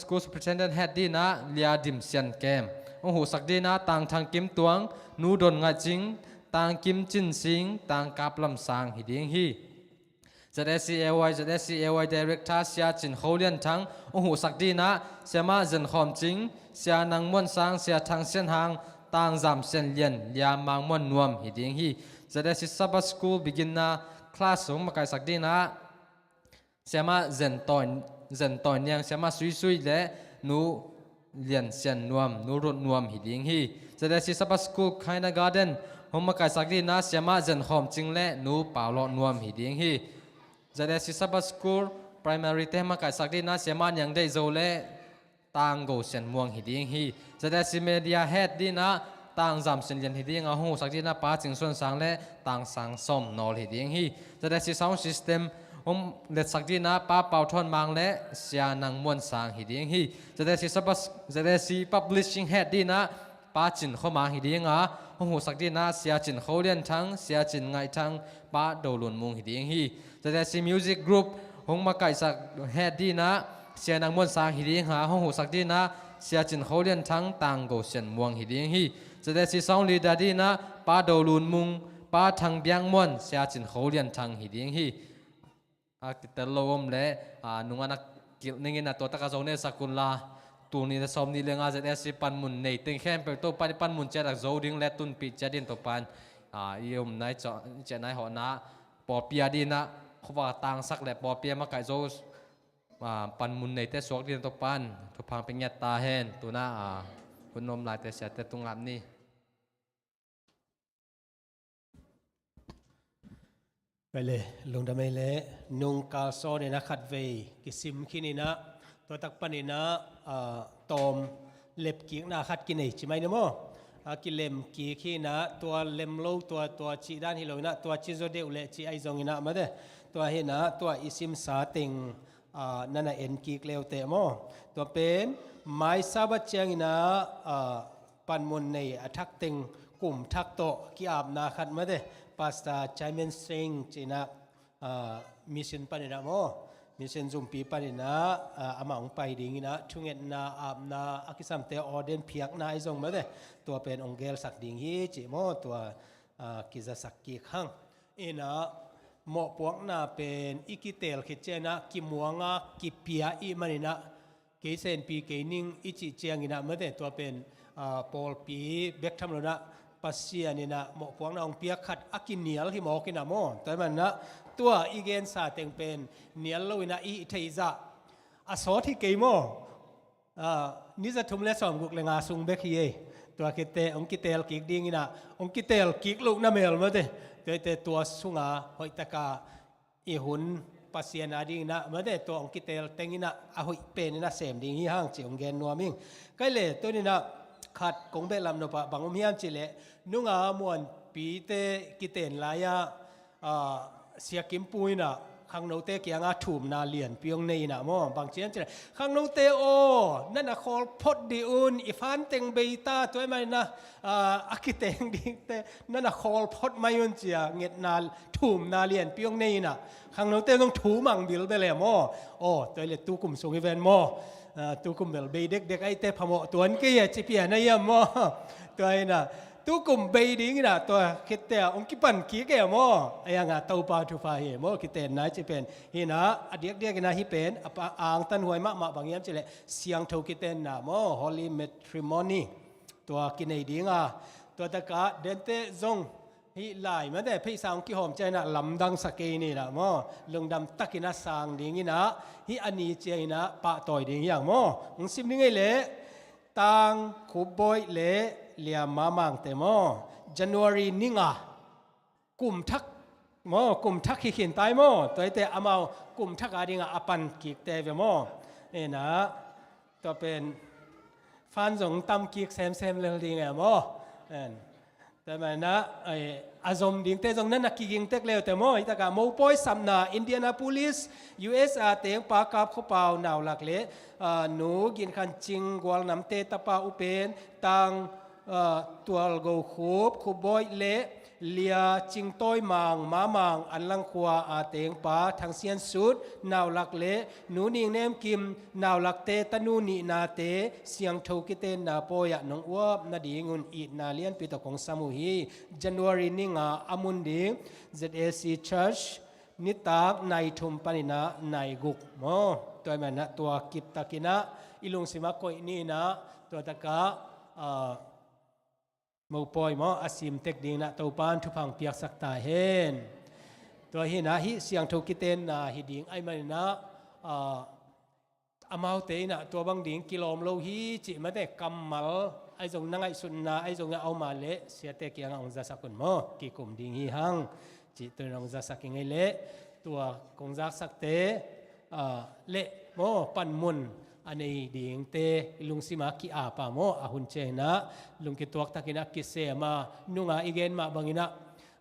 [SPEAKER 11] school superintendent head dina lia dim sian kem ong hu sak dina tang thang kim tuang nu don ngai jing tang kim chin sing tang kap lam sang hi ding hi ZSCAY director sia chin kholian thang ong hu sak dina siama zen khom jing sia nang mon sang sia thang sen hang tang zam sen lian lia mang mon nuam hi ding hi ZSC Sabbath school begin na class ong makai sak dina siama zen ton yang siama sui le nu lian sen nuam nu rut nuam hi ding hi ZSC Sabbath school kindergarten ong makai sak dina siama zen khom jing le nu paulo nuam hi ding hi ZSC Sabbath school primary te makai sak dina siama nyang dei zo le tang go sen muang hi ding hi ZSC media head dina tang zam sen lian hi ding a hu sak dina pa ching son sang le tang sang som nol hi ding hi ZSC sound system let sak dina pa pau thon mang le sia nang mon sang hi ding hi ZSC publishing head dina pa chin kho mang hi ding a hu sak dina sia chin kholian thang sia chin ngai thang pa dolun mung hi ding hi ZSC music group hong makai sak head dina sia nang mon sang hi ding ha hu sak dina sia chin kholian thang tang go sen muang hi ding hi ZSC sound leader dina pa dolun mung pa thang biang mon sia chin kholian thang hi ding hi titel lom le nungana kil ningin na to taka zone sakunla tuni na som ni lenga ZSC pan mun nei teng khem pe to pan mun cha dak zo ding le tun pi cha din to pan yom nai cha nai ho na po pia din na khwa tang sak le po pia ma kai zo pan mun nei te sok din to pan to phang pe nyat ta hen tu na kun nom lai te sia te tungam ni
[SPEAKER 12] ไปเลยลงดำไม่เลยนุ่งกาโซเนี่ยนะขัดเวกิซิมขี้นี่นะตัวตักปันนี่นะตอมเล็บกี้นะขัดกินไหนใช่ไหมนะโมกิเล็มกี้ขี้นะตัวเล็มโลตัวชีด้านฮิโลนะตัวชีโซเดอุเลชีไอซองนะมาเด้ตัวเห็นนะตัวอิซิมสาติงนั่นน่ะเอ็นกี้เลวเตะโมตัวเป็นไม้ซาบัดเจียงนะปันมุนในทักติงกลุ่มทักโตกีอาบนาขัดมาเด้Pastor Chairman Singh China mission panina mo mission zumpi panina amang pai ding na thunget na amna akisam te orden phiak na izong ma de to pen ongel sak ding hi chi mo to kiza sakki khang ina mo puak na pen ikitel khichena kimuanga kipia I manina keisen pi kening ichi chiangina ma de to pen Paul pi bek tham lo na Pasia ni na mo puang na ong pia khat akinial hi mo kina mo tai man na tua igen sa teng pen nial lo ina I theiza aso thi ke mo ni za thum le som guk le nga sung bek hi tua kite ong kitel kik ding ina ong kitel kik lu na mel ma de te tua sunga hoi taka I hun pasia na ding na ma de to ong kitel teng ina a hoi pen ina sem ding hi hang chi ong gen nuaming kai le to ni naขัดกงเบลำนปะบางอมยามจิเลนุ่งมวนปีเตกิเตนลายาเสียกิมปุยน่ะขังโนเตเกียงอาถูมนาเลียนเปียงในน่ะมอบางเชียนจิเลขังโนเตโอนั่นน่ะคอลพดดิอุนอีฟานเต็งเบต้าตัวมันนะอากิเตงดิเตนั่นน่ะคอลพดมายุนเจียเง็ดนาถูมนาเลียนเปียงในน่ะขังโนเตต้องถูมังบิลไปเลยมอโอ้ตัวเลตุกุมส่งอีเวนมอตุกุมเบลเบเด็กไอเตพมตัวนี้ก็จะเพียนายมอตัวน่ะตุกุมเบดิ้งน่ะตัวคิดแต่องคิปันกี้แกมอไอ้ยังตัวปาทุฟ้าเหมอคิดแต่น่าจะเป็นเห็นนะเด็กนะฮิเป็นอ่างตันหวยมะบางอย่างจะเลยเสียงทูคิดแต่น่ะมอ Holy Matrimony ตัวกินไอ้ดิ้งตัวตะกะเดนเตซงฮิไลมาแต่พี่สาวกี่หอมใจน่ะลำดังสกีนี่น่ะมอลงดำตักินะสางดิ้งนี่นะฮิอันนี้เจนะปะต่อยดิ้งอย่างมอมึงซิมดิ้งไงเละต่างขบบอยเละ เลียมามังเตมอ January นิงากลุ่มทักมอกลุ่มทักขี้ขินตายมอตัวแต่อามากลุ่มทักอาดิงอปันกิกเตเวมอนะตัวเป็นฟันสงตำกิกแซมเรื่องดิงมอแต่มันนะอาจมดิ่งเตจงนั้นนักกิงเตกเลวแต่มออิตากาโมปอยสัมนาอินเดียนาโพลิส US เตียงปากาบขปาวนาวหลักเละหนูกินขันจิงกวลน้ำเตตปาอุเปนตังตัวโกคูบคูบอยเละเลียจิงต้อยมังมามังอันลังขวาอาเตียงปาทางเสียนสุดนาวหลักเละหนูนิงเนมกิมนาวหลักเตตนูนีนาเตเสียงทูกิเตนาโปยะนงอวบนาดีงุนอีนาเลียนปิตของสมุฮี January นิงอามุนดี ZAC Church นิตากในทุมปนินะในกุกมอตัวมันนะตัวกิตตะกินะอิลุงสิมากอยนี่นะตัวตะกะมูปอยมออาศิมเทคดิงนะตัวปานทุพังเปียกสักตาเห็นตัวหินะฮิเสียงทุกิเตนนะฮิดิงไอมันนะอามาเตนะตัวบางดิงกิโลมโลฮีจิมาแต่กำมัลไอจงนั่งไอสุนนะไอจงเอามาเละเสียแต่เกียงองจะสักคนมอกิกุมดิงฮีหังจิตัวองจะสักยังไงเละตัวกงจักสักเตเละมอปันมุนอันนี้ดิ่งเตลุงสิมากิอาปาโมอาหุนเจนะลุงกิตัวตักินักกิเสมานุงอาอีเกนมาบางอินะ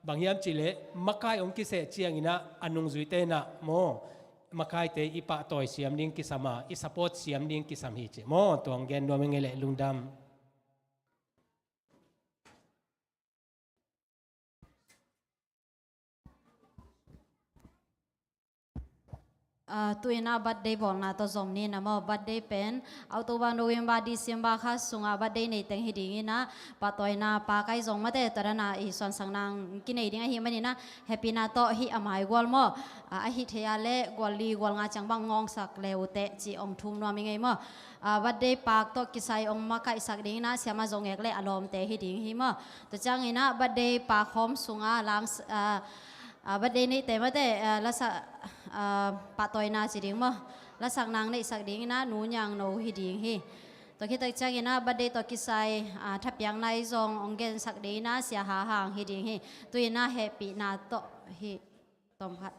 [SPEAKER 12] บางยามจิเลมักไก่องกิเสเจียงอินะอันนุงจุยเตนะโมมักไก่เตอิปะต่อยเสียมดิ่งกิสมาอิสปอร์ตเสียมดิ่งกิสามฮิเจโมตัวงเกนดวงเงเลลุงดำ
[SPEAKER 9] ตุยน่าบัดเดย์บอกน่าตัวจอมนี่นะมอบัดเดย์เป็นเอาตัววันโนเวมบาร์ดิเซมบาค่ะสุงาบัดเดย์ในเต็งฮิดิงินะปะตัวน่าปาไกจงมาแต่ตัวน่ะอีส่วนสังนางกินในดิ่งฮิมันนี่นะแฮปปี้น่าโตฮิอามายกวลมอฮิเทียเล่กวลลีกวลงาจังบังงองสักเลวเตจีองทุมนัวมิไงมบัดเดย์ปากโตกิไซองมาไกสักดิ่งนะเสียมาจงเอกเล่อารมณ์เตฮิดิงฮิมตัวจังอินะบัดเดย์ปากหอมสุงาลังบัดเดย์นี่แต่มาแต่ละสะปะตอยนาสิดิ่งมละสักนางในสักดิ่งนะหนูยังโนฮิดิ่งฮิตัวคิดจังอินะบัดเดย์ตัวกิไซทับยังในจงองเกนสักดิ่งนะเสียหาห่างฮิดิ่งฮิตัวอินะแฮปปี้นาโตฮิตอมพัด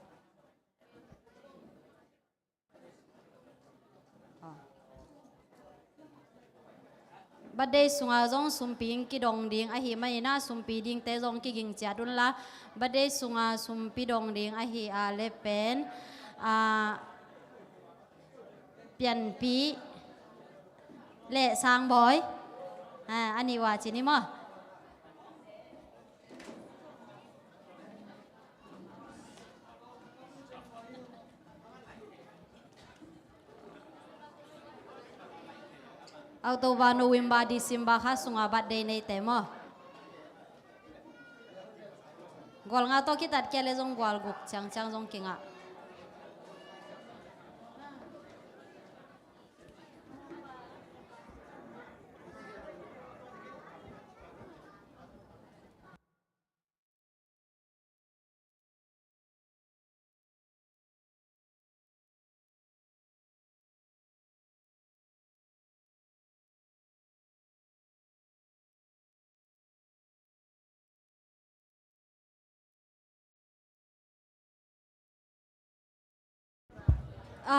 [SPEAKER 9] บัดเดย์สุงาจงสุมปิงกิดองดิ่งอาหิไม่น่าสุมปีดิ่งเตจงกิกิงจัดดุนละบัดเดย์สุงาสุมปีดองดิ่งอาหิอาเลเป็นเปลี่ยนปีเละสางบอยอันนี้ว่าจีนี่มั้งเอาตัววานุวิมบาดิซิมบาค่ะสุงาบัดเดย์ในเต็มกอลงาโตคิดตัดแกเลจงกอลกุกจังจงกิงะ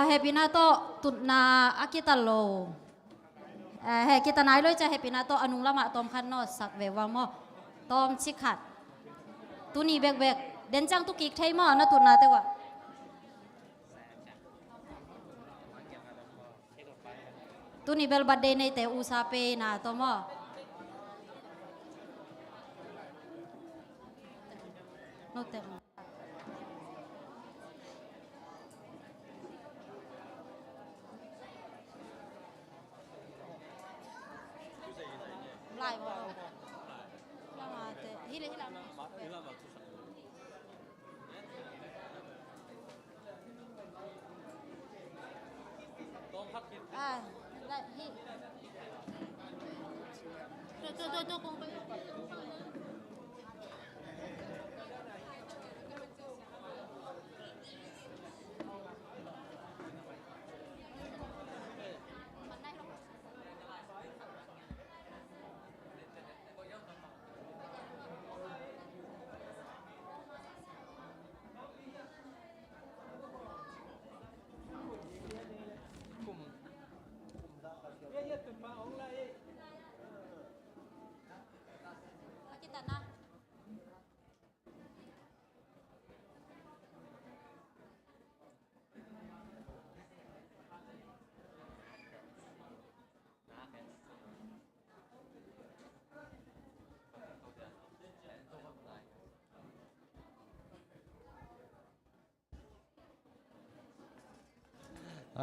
[SPEAKER 9] เฮปินาโตตุนาอากิตาโลเฮกิตานายเลยจะเฮปินาโตอนุลามะตอมคันนอสักเววามอตอมชิขัดตุนีเบกเดนจังตุกิกไทยมอนะตุนาเตวะตุนีเบลบัดเดในเตอุซาเปนาตอมอโนเตไล่มาแล้วมาเตะฮิเลฮิลาได้ฮิตัวคงไป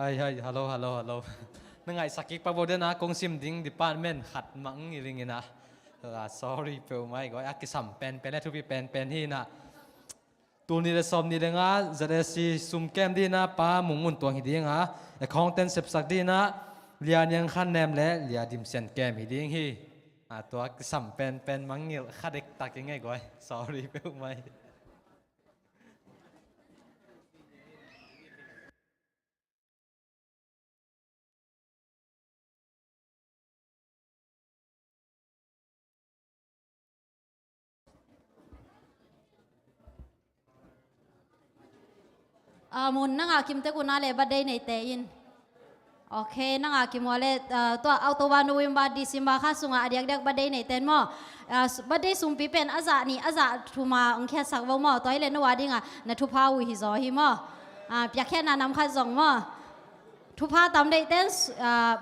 [SPEAKER 11] ay, hello. Nangai sakik pa boda na kung sim ding department khat mang iring ina. Sorry pe mai goi akisam pen tu pi pen hi na. Tu ni le som ni le nga zare si sum kem di na pa mungun tuang hi ding ha. Accountant sep sak di na lian yang khan nem le lia dim sen kem hi ding hi. Tu akisam pen mangil khadek tak ngai goi. Sorry pe mai.
[SPEAKER 9] Mun nanga kim te kuna le badai nei te in. Okay, nanga kim wale to October November December kha sunga adiak badai nei ten mo. Badai sumpi pen aza ni aza thuma ongkhe sakwo mo toy le no wadinga na thupa wi hi zo hi mo. Pya khe na nam kha zong mo. Thupa tam dei ten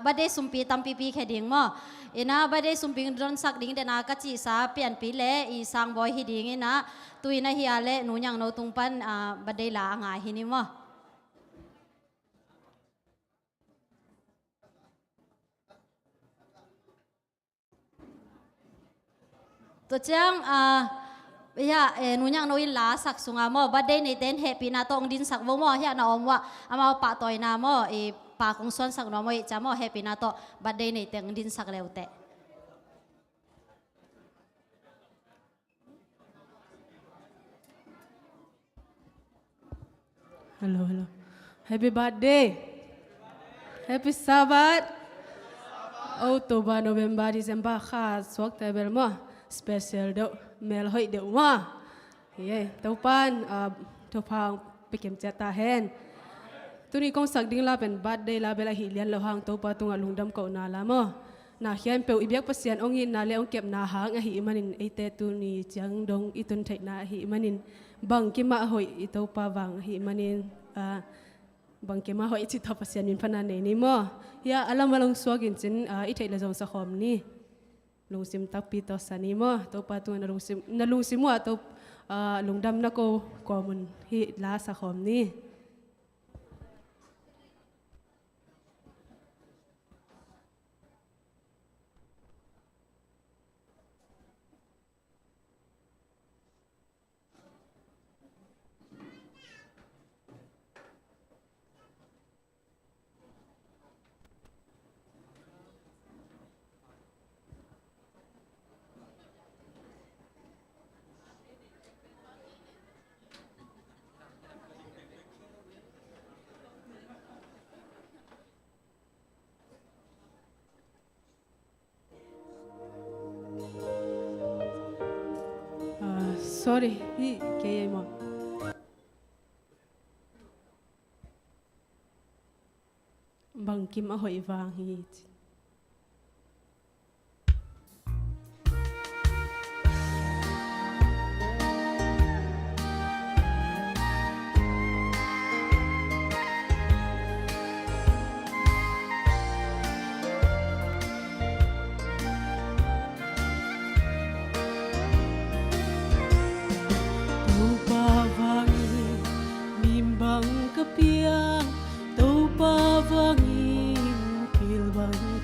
[SPEAKER 9] badai sumpi tam pi khe ding mo. Ina badai sumpi don sak ding de na ka chi sa pian pi le I sang boy hi ding ina tuina hi ale nu nyang no tungpan badai la nga hi ni mo. To chang nu nyang no in la sak sunga mo badai nei ten happy na tong din sak wo mo ya na om wa ama pa toy na mo pa kong son sak no mo cha mo happy na to badai nei teng din sak leute.
[SPEAKER 3] Hello. Happy birthday. Happy Sabbath. October, November, December kha swak tabel mo special do mel hoi de wa. Ye, taupan topang pikem chata hen. Tuni kong sak ding la pen birthday la bela hi lian lo hang topa tunga lungdam ko na la mo. Na hian pe ibyak pasian ongin na le ong kep na hang a hi manin ate tuni chang dong itun thai na hi manin bang ki ma hoi itopa wang hi manin bang ki ma hoi chi tha pasian min phana nei ni mo ya alam along swagin chin I thai la jong sa khom ni lungsim tak pi to sani mo topa tu na lungsim wa to lungdam na ko mun hi la sa khom ni. Sorry, hi kaya mo. Bang kim ahoy vang hi. Kepiang tau pavangin kilbang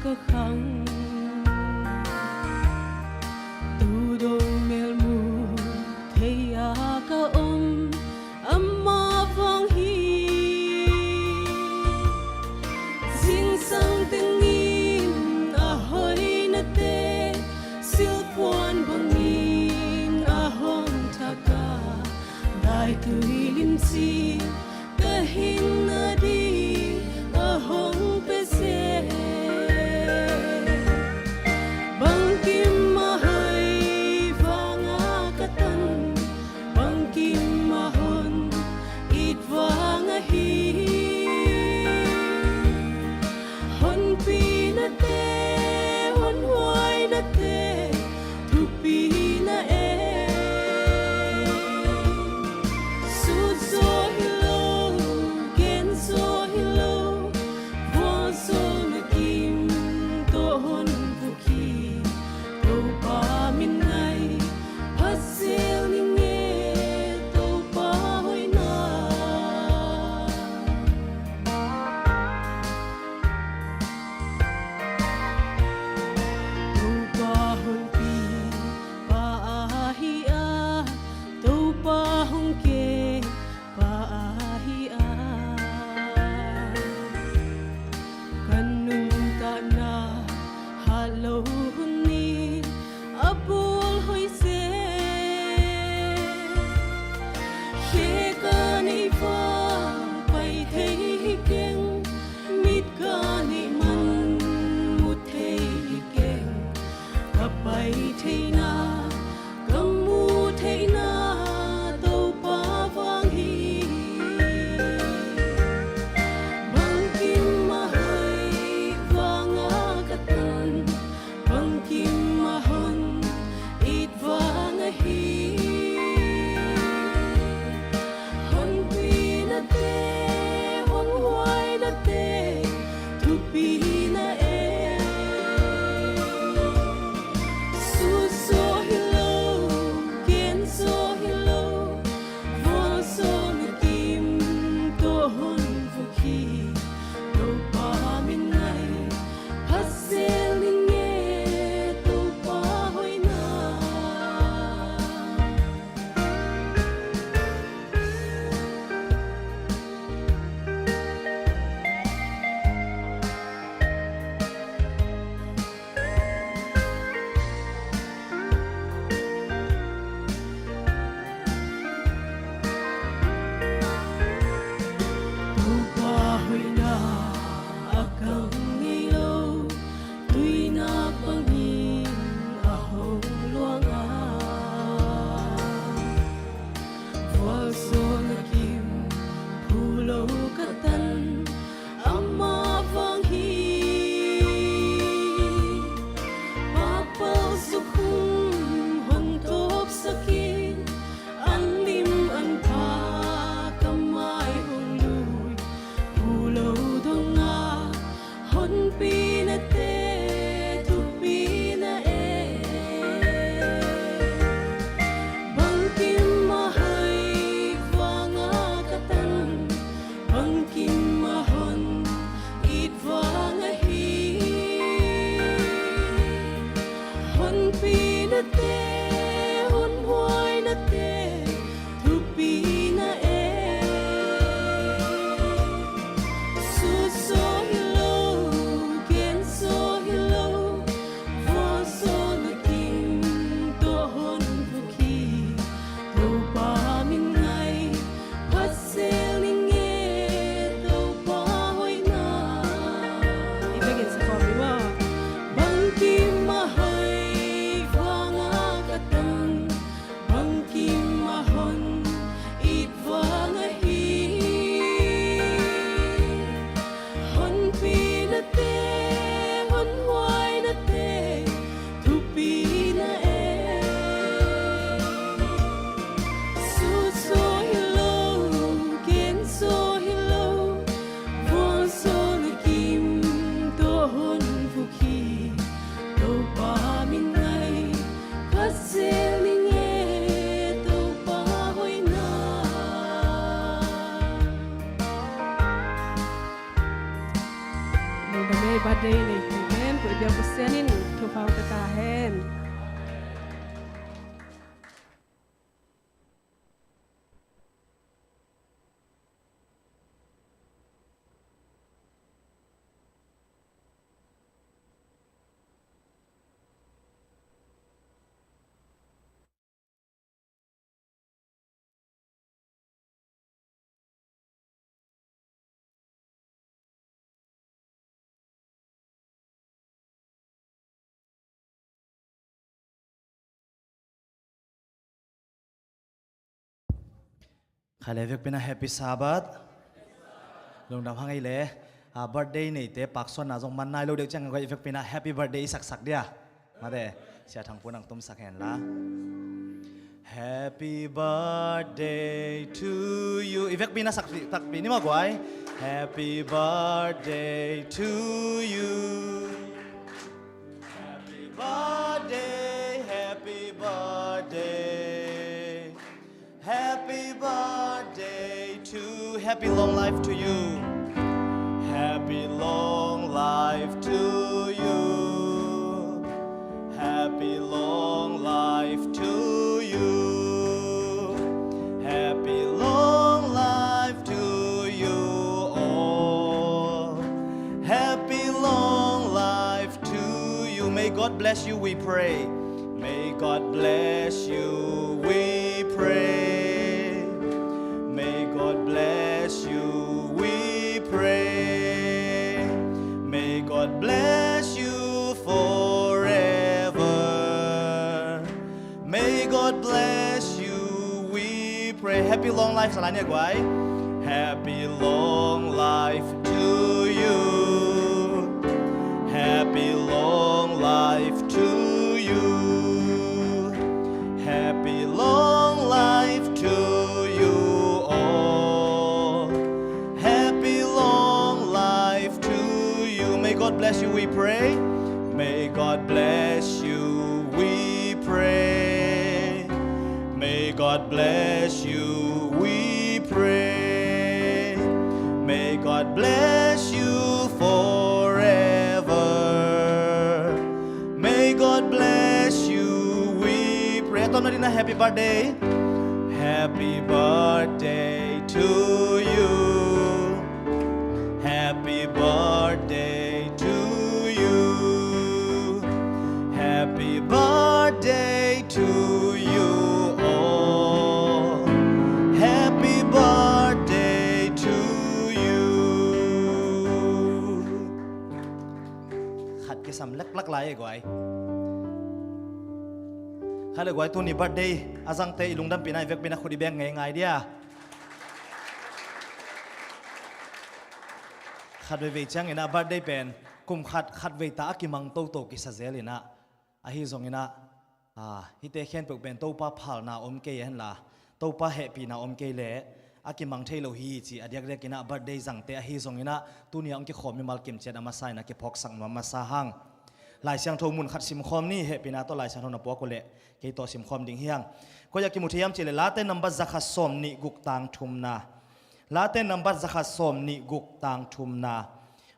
[SPEAKER 3] birthday nei tu hen tu dia kusianin tu pau kata hen.
[SPEAKER 13] Khalevek pina happy Sabbath. Long dam hangai le birthday nei te pakson na jong man nai lo deu chang ko evek pina happy birthday sak sak dia. Ma de sia thang punang tum sak hen la. Happy birthday to you. Evek pina sak tak pini ma kwai. Happy birthday to you. Happy birthday, happy birthday. Happy birthday to, happy long life to you. Happy long life to you. Happy long life to you. Happy long life to you all. Happy long life to you. May God bless you, we pray. May God bless you, we pray. May God bless you, we pray. May God bless you forever. May God bless you, we pray. Happy long life, salanya guai. Happy long life to you. Happy long life to you. Happy long life to you all. Happy long life to you. May God bless you, we pray. May God bless you, we pray. May God bless you, we pray. May God bless you forever. May God bless you, we pray. Happy birthday. Happy birthday to you. Happy birthday to you. Happy birthday to you all. Happy birthday to you. Khát cái sầm lắc lắc lại gọi. Khá là gọi tu ni birthday azang te ilung dam pinai vek pina khudi beng ngai ngai dia. Khát về chang ina birthday pen kum khát về ta ki mang to to ki sazel ina a hi zong ina hi te khen pek pen to pa phal na om ke hen la to pa happy na om ke le a ki mang thei lo hi chi adiak rek ina birthday zang te a hi zong ina tu ni ang ki khom mi mal kim chet ama sai na ki phok sang ma sa hang lai siang tho mun khat sim khom ni he pina to lai siang tho na po ko le ke to sim khom ding hiang ko ya ki mu thiam chile la te number zakha som ni guk tang thum na la te number zakha som ni guk tang thum na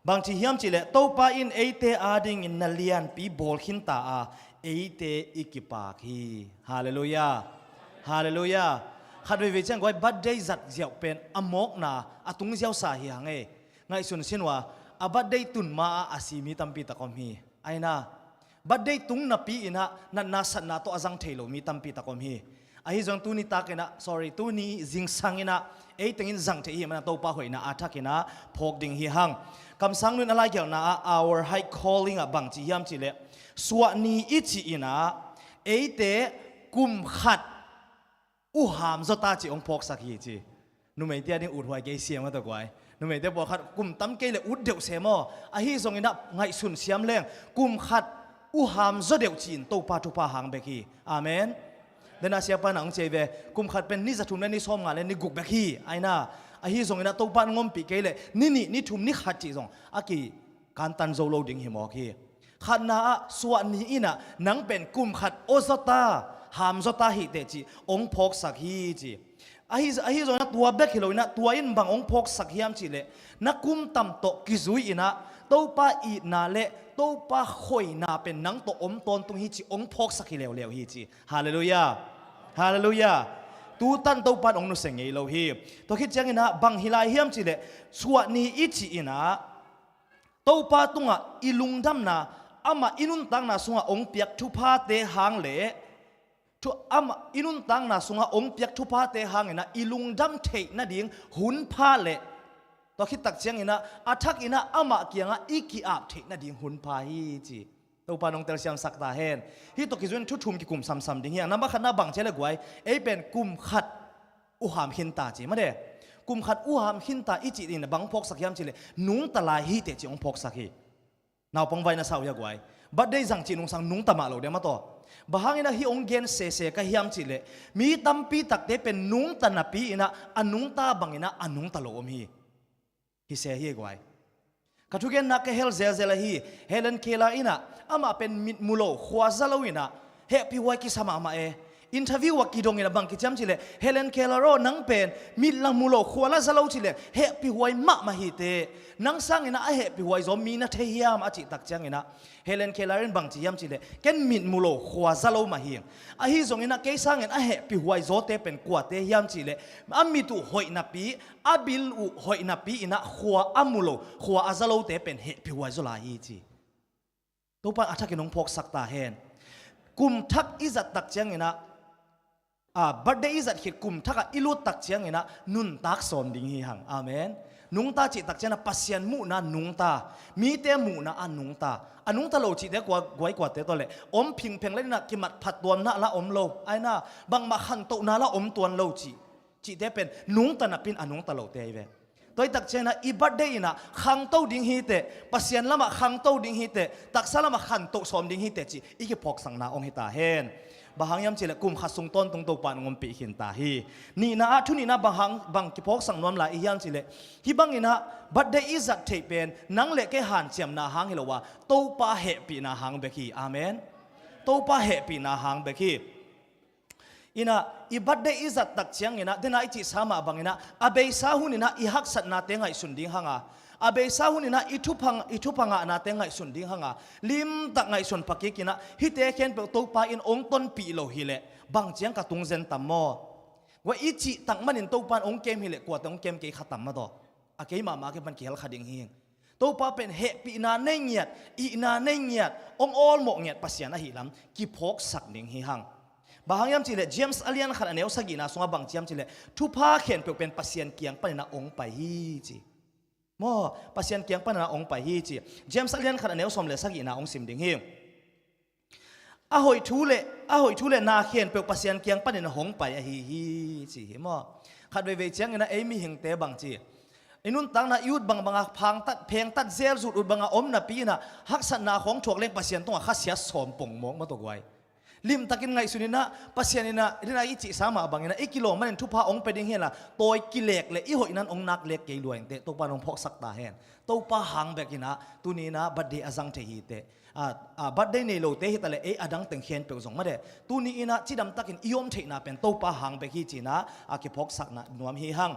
[SPEAKER 13] bang chi hiam chile to pa in eite ading in nalian pi bol khin ta a eite ikipa khi hallelujah hallelujah khat ve chang goi birthday zat jiao pen amok na atung jiao sa hi hang e ngai sun sinwa a birthday tun ma asimi tampi takom hi aina birthday tung na pi ina na sat na to azang thelo mi tampi takom hi ahi jong tu ni takena sorry tu ni jing sangina ei tengin jang the hi mana to pa hoina athakina phok ding hi hang kam sang nun alai gyal na our high calling a bang chi hiam chi le suwa ni ichi ina eite kum khat u ham zota chi ong phok sak hi chi nu mei tia ding ut hwai ke siam ma to kwai nu mei te bo khat kum tam ke le ut deu se mo a hi zong ina ngai sun siam leng kum khat u ham zo deu chin to pa tu pa hang be ki amen den asia pa nang cheve kum khat pen ni za thum le ni som nga le ni guk be ki aina a hi zong ina to pan ngom pi ke le ni thum ni khat chi zong a ki kan tan zo lo ding hi mo ki khat na suwa ni ina nang pen kum khat o zota ham zota hi te chi ong phok sak hi chi a hi zong na tua be khilo ina tua in bang ong phok sak hiam chi le na kum tam to ki zui ina ตัวป้าอีนาเละตัวป้าหอยนาเป็นนังตัวอมตอนตรงฮิจิองพกสักเหลวเหลวฮิจิฮาเลลูยาฮาเลลูยาตูตันตัวป้าองนุเสงเอโลฮีตัวคิดจังนะบังฮิลายเฮียมจิเลสวดนี้อิจิอินะตัวป้าตุงะอิลุงดำนะอามาอินุนตังนะสุงะองเปียกทุพาเตหางเละทุอามาอินุนตังนะสุงะองเปียกทุพาเตหางนะอิลุงดำเทนะดิ่งหุนพาเละตัวคิดตักเชียงอินะอาทักอินะอามาเกียงะอีกีอาบเทนะดิ่งหุนพาฮีจีตัวปานองเตลเซียมสักตาเฮนที่ตัวคิดว่าทุ่มกิกุมซ้ำๆดิ่งเฮียน้ำบักขันน้าบังเชลกวยเป็นกุมขัดอุหามหินตาจีมาเด้กุมขัดอุหามหินตาอีจีนี่นะบังพกสักยามจีเลยนุ่งตะลายฮีเตจีองพกสักฮีนาวปองไว้นะสาวยากวยบัดได้จังจีนุ่งสังนุ่งตะมาโลเดียมาต่อบางอินะฮีองเกนเสเสกะฮิยามจีเลยมีตัมปีตักเตเป็นนุ่งตะนับปีอินะอันนุ่งตาบังอินะอันนุ่งตะโลอมฮีฮิเสฮีกวยกระทุกเกนนักเฮลเซลเซลฮีเฮเลนเคลาอินะอามาเป็นมิดมุโลขวาซาโลอินะเฮปิวายกิสมามาอินเทอร์วิววักกิดงอินะบังกิจามจิเลเฮเลนเคลาโรนังเป็นมิดลังมุโลขวาลาซาโลจิเลเฮปิวายมะมาฮิเตนังสังอินะเฮปิวายซอมีนะเทียมอาจิตักจังอินะเฮเลนเคลาเรนบังจิยามจิเลเกนมิดมุโลขวาซาโลมาฮิงฮิซงอินะเกสังอินะเฮปิวายซอเตเป็นกวาเตยามจิเลอามิตุหอยนับปีอาบิลอุหอยนับปีอินะขวาอามุโลขวาอาซาโลเตเป็นเฮปิวายซอลาฮีจีตัวปานอาทักกินองพกสักตาเฮนกุมทักอิจัดตักจังอินะบัดเดอิจัดขิดกุมทักอิลุตักจังอินะนุนตักสอนดิ่งฮีหังอาเมนนุงตาจิตักจังนะปัสยันมุนะนุงตามีเตมุนะอันนุงตาอันนุงตาโลจิเดกว่ากวยกว่าเตตัวเลยอมพิงเพ่งเลยนะกิมัดผัดตัวนะละอมโลไอ้น่ะบางมาขันโตนะละอมตัวโลจิเดเป็นนุงตานะเป็นอันนุงตาโลเตยเวตัวตักเจนะอีบัดเดนะขังโตดิ่งฮีเตปัสยันละมาขังโตดิ่งฮีเตตักซาละมาขันโตสอมดิ่งฮีเตจิอีกพอกสังนาองฮิตาเฮนบางยามเจริญกุมขัดสงต้นตรงตัวปานงมปีหินตาฮีนี่นะทุนี่นะบางกิพอกสังนวมหลายยามเจริญที่บางอินะบัดเดอิจัดเทเป็นนังเล็กแค่หันเจียมนาหางเฮลว่าโตปาเฮปีนาหางเบกีอาเมนโตปาเฮปีนาหางเบกีอินะอีบัดเดอิจัดตักเชียงอินะเดน่าอิจิสามาบางอินะอาเบซาหุนินะอีฮักสัตนาเตงไอสุนดิงหังอาเบซาหุนินะอิทุพังนาเตงไงสุนดิ่งหังลิมตักไงสุนปักกินะฮิเตเคนเปตัวปาอินองต้นปีโลฮิเลบางเจียงกะตุงเซนตัมโมว่าอิจิตักมันอินตัวปานองเกมฮิเลกว่าตองเกมเกยขัดตัมมาต่ออาเกยมาเกมันเกยขัดดิ่งหิงตัวปาเป็นเฮปีนาเนงเงียดอีนาเนงเงียดองออลโมเงียดปัสยานะฮิลำกิพกสักดิ่งหิหังบางยามจิเลเจมส์อเลียนขัดอันเอวสกินาสงบางเจียมจิเลทุพาเข็นเป็นปัสยานเกียงปานนาองไปฮีจีมอปัสยันเกียงปนนาองไปฮีจีเจมส์เลียนขัดเนวสมเลสักินาองสิมดิ่งฮิงอาหอยทูเลนาเขียนเปลปัสยันเกียงปนนาหงไปฮีจีมอขัดเวเจียงนะมีหิงเตบังจีอินุนตังนะยุดบังพังตัดเพลงตัดเซลสุดอุดบังอมนะปีนะฮักษณาของถวกเล่งปัสยันต้องข้าเสียสมปงมงมาตัวไว้ลิมตักินไงสุนินะปัสยันนะนี่นะอิจิสามาบังนะกิโลมันทุพาองไปดิ่งเฮล่ะตัวกิเลกเลยอีหอยนั้นองนักเล็กเกยรวยเตตัวปานองพกสักตาเฮนตัวปาหังเบกินะตัวนี้นะบัดเดอจังเทฮีเตบัดเดเนโลเตฮิตะเลอดังตึงเขียนเปลงมาเดตัวนี้นะจิดำตักินอิยมเทนะเป็นตัวปาหังเบกิจีนะกิพกสักนะนวมฮีหัง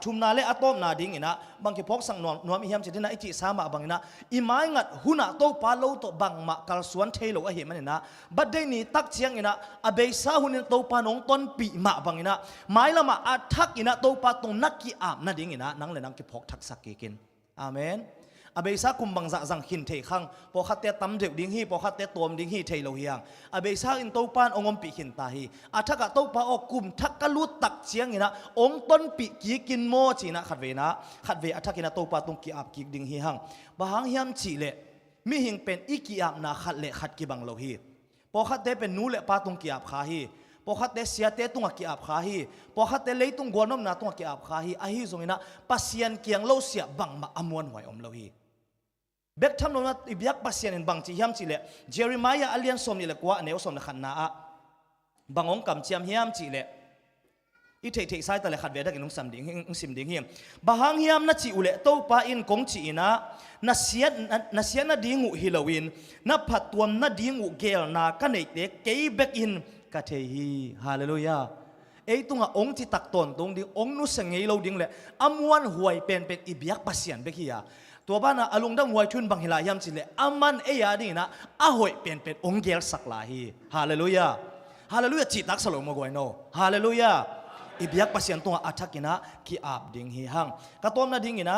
[SPEAKER 13] ชุมนาเลอตอมนาดิ่งนะบางกิพกสักนวมฮีฮัมจิดนะอิจิสามาบังนะอิมายงัดหุนะตัวปาโลตัวบังมากัลสวนเทโลเฮมันนะบัดเดนี่ตักเชียงนะอาเบซาหุนินตัวปานองต้นปีมาบังนะหมายละมาอาทักนะตัวปาตรงนักกีอาบนะดิ่งนะนังเลยนังกิพกทักสักกินอาเมนอาเบซาคุมบังจังหินเทขังพอขัดเตะตำเด็กดิ่งฮีพอขัดเตะตัวมดิ่งฮีเทโลเฮียงอาเบซาอินตัวปานองมปีหินตาฮีอาทักตัวปาออกกุมทักกะลุตักเชียงนะองต้นปีกีกินโมจีนะขัดเวอาทักกินะตัวปาตรงกีอาบกีดิ่งฮีหังบางยามจีเละมีหิงเป็นอีกีอาบนาขัดเละขัดกีบังโลฮีพอขัดเตะเป็นนูเละปาตรงกีอาบขาฮีพอขัดเตะเสียเตะตุงกีอาบขาฮีพอขัดเตะเลยตุงกวนนมนาตุงกีอาบขาฮีอาฮีตรงนี้นะปัสยันเกียงโลเสียบังมาอมวนหวยอมโลฮีเบกทำโน่นอิบยักปัสยันบังจีฮิมจีเล่เจอริมายาอัลเลียนสมนี่เล็กว่าเนวสมเล็กขันนาบังองกำจีมฮิมจีเล่อีเทใส่แต่เล็กขัดเวดักอินุสัมดิ่งสิมดิ่งฮิมบางฮิมนัดจีอุเล่โตปาอินกงจีนะนัสเซียนนัดดิ่งอุฮิโลวินนับผัดตัวนัดดิ่งอุเกลนากันเอกเด็กเกย์เบกอินกะเทฮีฮาเลลูยาตุงองที่ตักตนตรงดิ่งองนุสังเกโลดิ่งเล่อมวนหวยเป็นอิบยักปัสยันเบกีย ตัวบ้านอลุงดำมวยชุนบังฮิลายามสิเลอามันเอียดีนะอาหอยเป็นองค์เกลสักลาฮีฮาเลลูยาฮาเลลูยาจิตักสโลมกวยโนฮาเลลูยาอิบยักปัสยันตัวอัฐกินะกีอาบดิ่งฮีหังกระต้มนาดิ่งนะ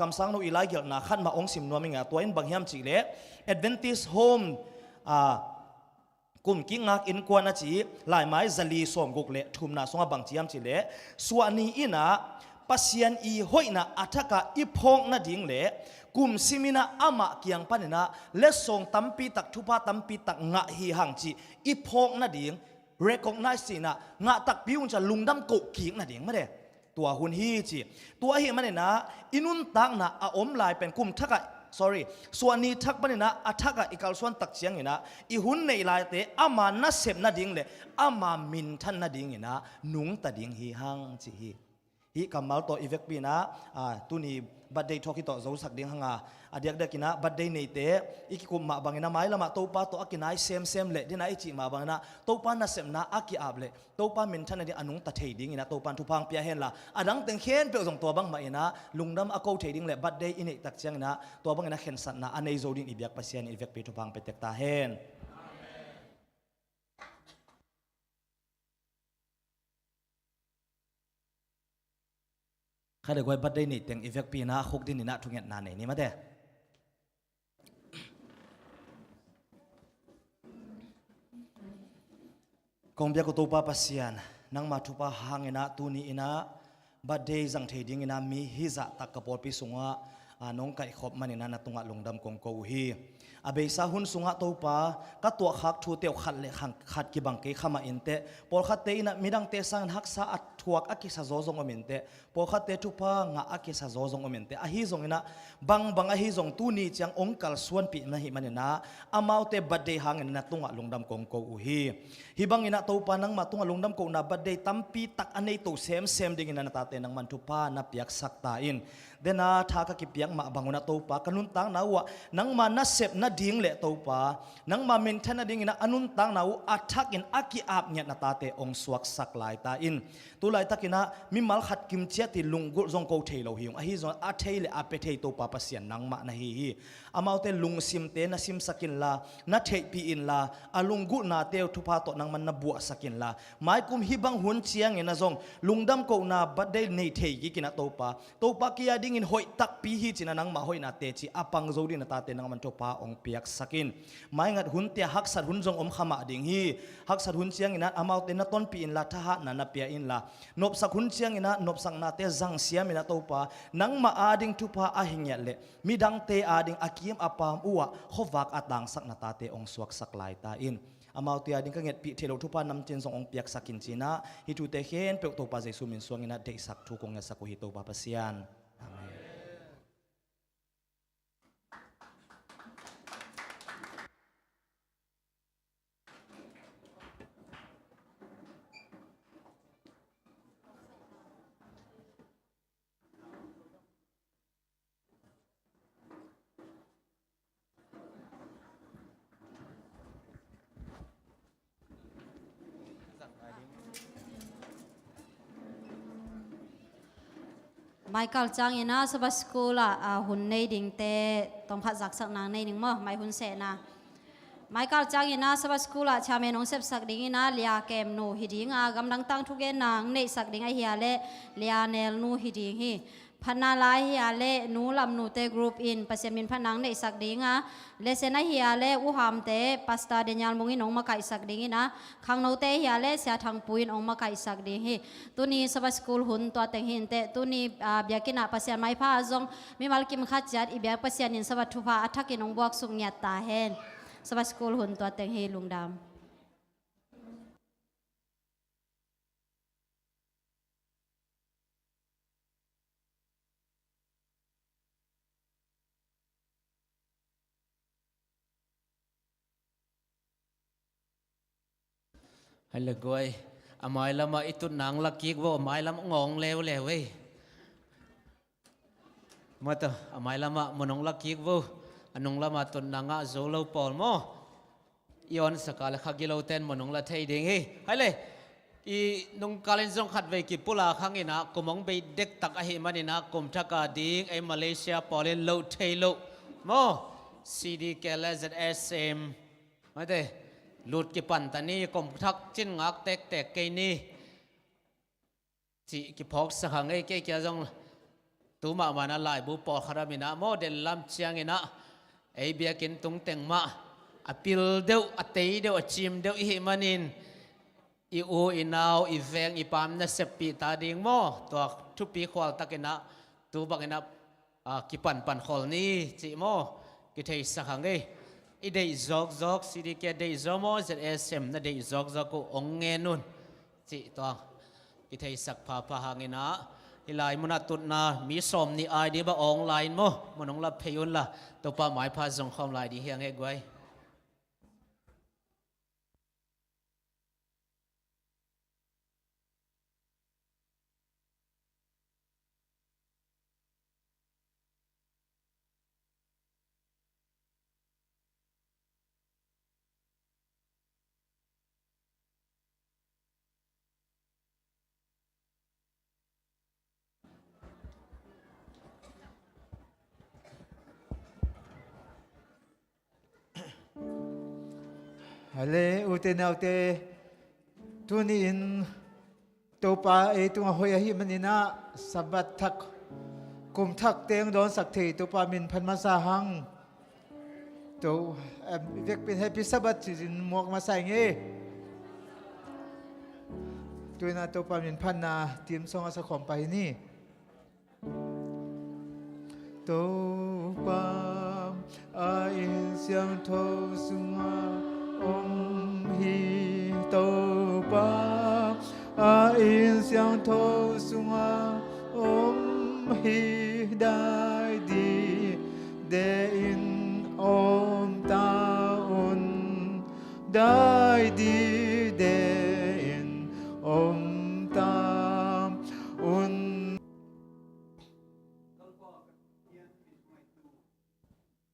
[SPEAKER 13] คำสั่งโนอิไลเกลนะขันมาองค์สิมนัวมิงตัวอินบังฮิมจิเลAdventist Home กุมกิ้งงักอินกวนนะจีหลายไม้จลีส่งกุกเละทุมนาสงบังจียมจิเละส่วนนี้อินะปัสยันอีหอยนะอัฐกะอีพงนะดิ่งเละกุมซิมินะอามาเกียงปันนะเลส่งตัมปีตักทุพาตัมปีตักงะฮีหังจีอีพงนะดิ่ง recognize นะงะตักพิวจะลุงดำกุกิ้งนะดิ่งไม่ได้ตัวหุ่นฮีจีตัวฮีมันเนี่ยนะอินุนตักนะอาอมลายเป็นกุมทักsorry ส่วนนี้ทักบันนะอัฐกะอีกาลส่วนตักเสียงนะอีหุ่นในลายเตะอามานัสเซมนาดิ่งเลยอามามินทันนาดิ่งนะนุงตัดดิ่งฮีหังจีฮีกำมัลตัวอีเวกปีนะตุนีบัดเดย์ทอกิโตจะสักดิ่งหังเดียกเด็กนะบัดเดย์ในเตะอีกคุมมาบางนะไม่ละมาตัวป้าตัวอากินายเซมเลยที่นายจีมาบางนะตัวป้านัสเซมนะอากิอาบเลยตัวป้ามินทันนาดิ่งอนุงตัดเทดิ่งนะตัวป้าทุพังเปียเห็นละดังเต็งเข็นเปียส่งตัวบางมาเองนะลุงดำอากูเทดิ่งเลยบัดเดย์อินตักเชียงนะตัวบางนะเข็นสัตนะอันในโจดิ่งอีเบียกปัสยานอีเวกปีทุพังไปเตกตาเห็นข้าเด็กวัยบัดได้นี่เต็งอีเฟกปีนะคุกดินนี่นะทุกอย่างนานนี่มาเด้กองเบียกตัวป้าปัสยานนังมาทุปะหางนะตูนี่นะบัดได้จังเทดิ้งนะมีฮิจะตักกระปอดพิสุงะน้องไก่ขบมันนะตุงะลงดำกงกูฮีอาเบซ่าหุ่นสุงะตัวป้าก็ตัวขักทูเตียวขัดเลยขัดกิบังเกขมาอินเตปอลขัดเตอินะมีดังเตสังหักษาอัดทวกอักิสะโจซงอมินเตปอลขัดเตทุป้างะอักิสะโจซงอมินเตอาฮิซงนะบังอาฮิซงตูนี่จังองคัลส่วนปีนะฮิมันนะอามาเตบัดเดหางนะตุงะลงดำกงกูฮีฮิบังนะตัวป้านังมาตุงะลงดำกงนะบัดเดตัมปีตักอันในตัวเซมดิ่งนะตาเตนังมันทุป้านับยักสักตาอินเดน่าทากกิบยังมาบังนะตัวป้ากันุนตังนะวะนังมานัสเซบนะดิ่งเลตัวป้านังมาเมนเทนนะดิ่งนะอนุนตังนะวะอัฐกินอากิอาบเนี่ยนะตาเตองสวกสักลายตาอินตัวลายตะกินะมิมัลขัดกิมเชียติลุงกุซงโกเทโลหิงอาฮิซอนอาเทเลอาเปเทตัวป้าปัสยันนังมานะฮีอามาเตลุงซิมเตนะซิมสกินลานะเทปีอินลาอาลุงกุนาเตทุพาโตนังมันนะบัวสกินลาหมายกุมฮิบังหุนเชียงเงนะซงลุงดำโกนาบัดเดเนเทกิกินะตัวป้ากิยาดิ่งอินหอยตักปีฮีจินะนังมาหอยนาเตจิอาปังโจดินะตาเตนังมันทุป้าองเปียกสกินหมายงัดหุนเตียฮักสัตหุนจงอมขมาดิ่งฮีฮักสัตหุนเชียงอินะอามาเตนะต้นปีอินลาทหะนะนะเปียอินลานบสักหุนเชียงอินะนบสังนาเตจังเสียมินะตัวป้านังมาอาดิ่งทุป้าอาหิงเยเลมีดังเตอาดิ่งอากิมอาปามอัวขวักอาตังสักนาตาเตองสวกสักลายตาอินอามาตัวดิ่งก็เงียบปีเทโลทุป้านำจินส่งองเปียกสักินจีนะฮิตุเตเข็นเปียกตัวป้าใจสุมินสวงอินะเดสักทุกองเงสักกุฮิตัวป้าปัสยาน
[SPEAKER 9] ไมเคิลจังอินะสบัสกูล่ะหุ่นในดิ่งเตต้องพัดจักสักนางในดิ่งมั้งไม่หุ่นเสนะไมเคิลจังอินะสบัสกูล่ะชาเมนองเซฟสักดิ่งอินะเลียเกมนูฮิดิ่งกำลังตั้งทุกเกนางในสักดิ่งไอเฮียเล่เลียเนลนูฮิดิ่งฮีพันนาลายเฮียเล่นูลำนูเตกรุ๊ปอินปัสยามินพันนางในสักดิ่งเลเซนเฮียเล่อุหามเตปัสตาเดนยัลมุงินองมาไกสักดิ่งอินะขังนูเตเฮียเล่เสียทางปุยนองมาไกสักดิ่งฮีตุนีสบัสกูลหุ่นตัวเต็งหินเตตุนีเบียกินะปัสยาไม่พาจงมีมัลกิมขัดจัดอีเบียปัสยานินสวัสทุพาอัฐกินองบวกสุงเนียตาเฮนสบัสกูลหุ่นตัวเต็งหินลุงดำ
[SPEAKER 14] ให้เลิกไว้อามายละมาอิตุนังลักกิกว่าอามายละมงงเลวเว้ยมาต่ออามายละมามนงลักกิกว่าอนงละมาตุนังอ่ะโจลปอลโมย้อนสกาลขักกิโลเทนมนงละเทยดิ่งให้เลย i nung kalin zong khat ve ki pula khangina kumong be dek tak a hi manina kum thaka ding e Malaysia polin lo thailo mo CD KLZSM mate lut ki pan tani kum thak chin ngak tek tek ke ni chỉ cái phok sa hang cái kia dòng tu mà na lại bu po khara mina mo den lam chiang ina ai bia kin tung teng ma apil deu atei deu achim deu hi manin i u inau i veng i pam na sepi ta ding mo to thu pi khwal takina tu bangina ki pan khol ni chi mo ki thei sa hang i dei zok zok CD ke dei zomo ZSM na dei zok zok ko ong nge nun chi to ki thei sak pha hangina hilai muna tut na mi som ni ai di ba online mo monong la pheyun la to pa mai pha zong khom lai di hiang he gwai
[SPEAKER 15] hale ute naute tuni in topa e tunga hoya hi manina sabat thak kum thak teng don sak thei topa min phan ma sa hang to vek pin happy sabat sin mok ma sai nge tuina topa min phan na tim song asa khom pai ni topa a in siang tho sunga hi tô ba a in siang tho sunga hi dai di de in ta un dai di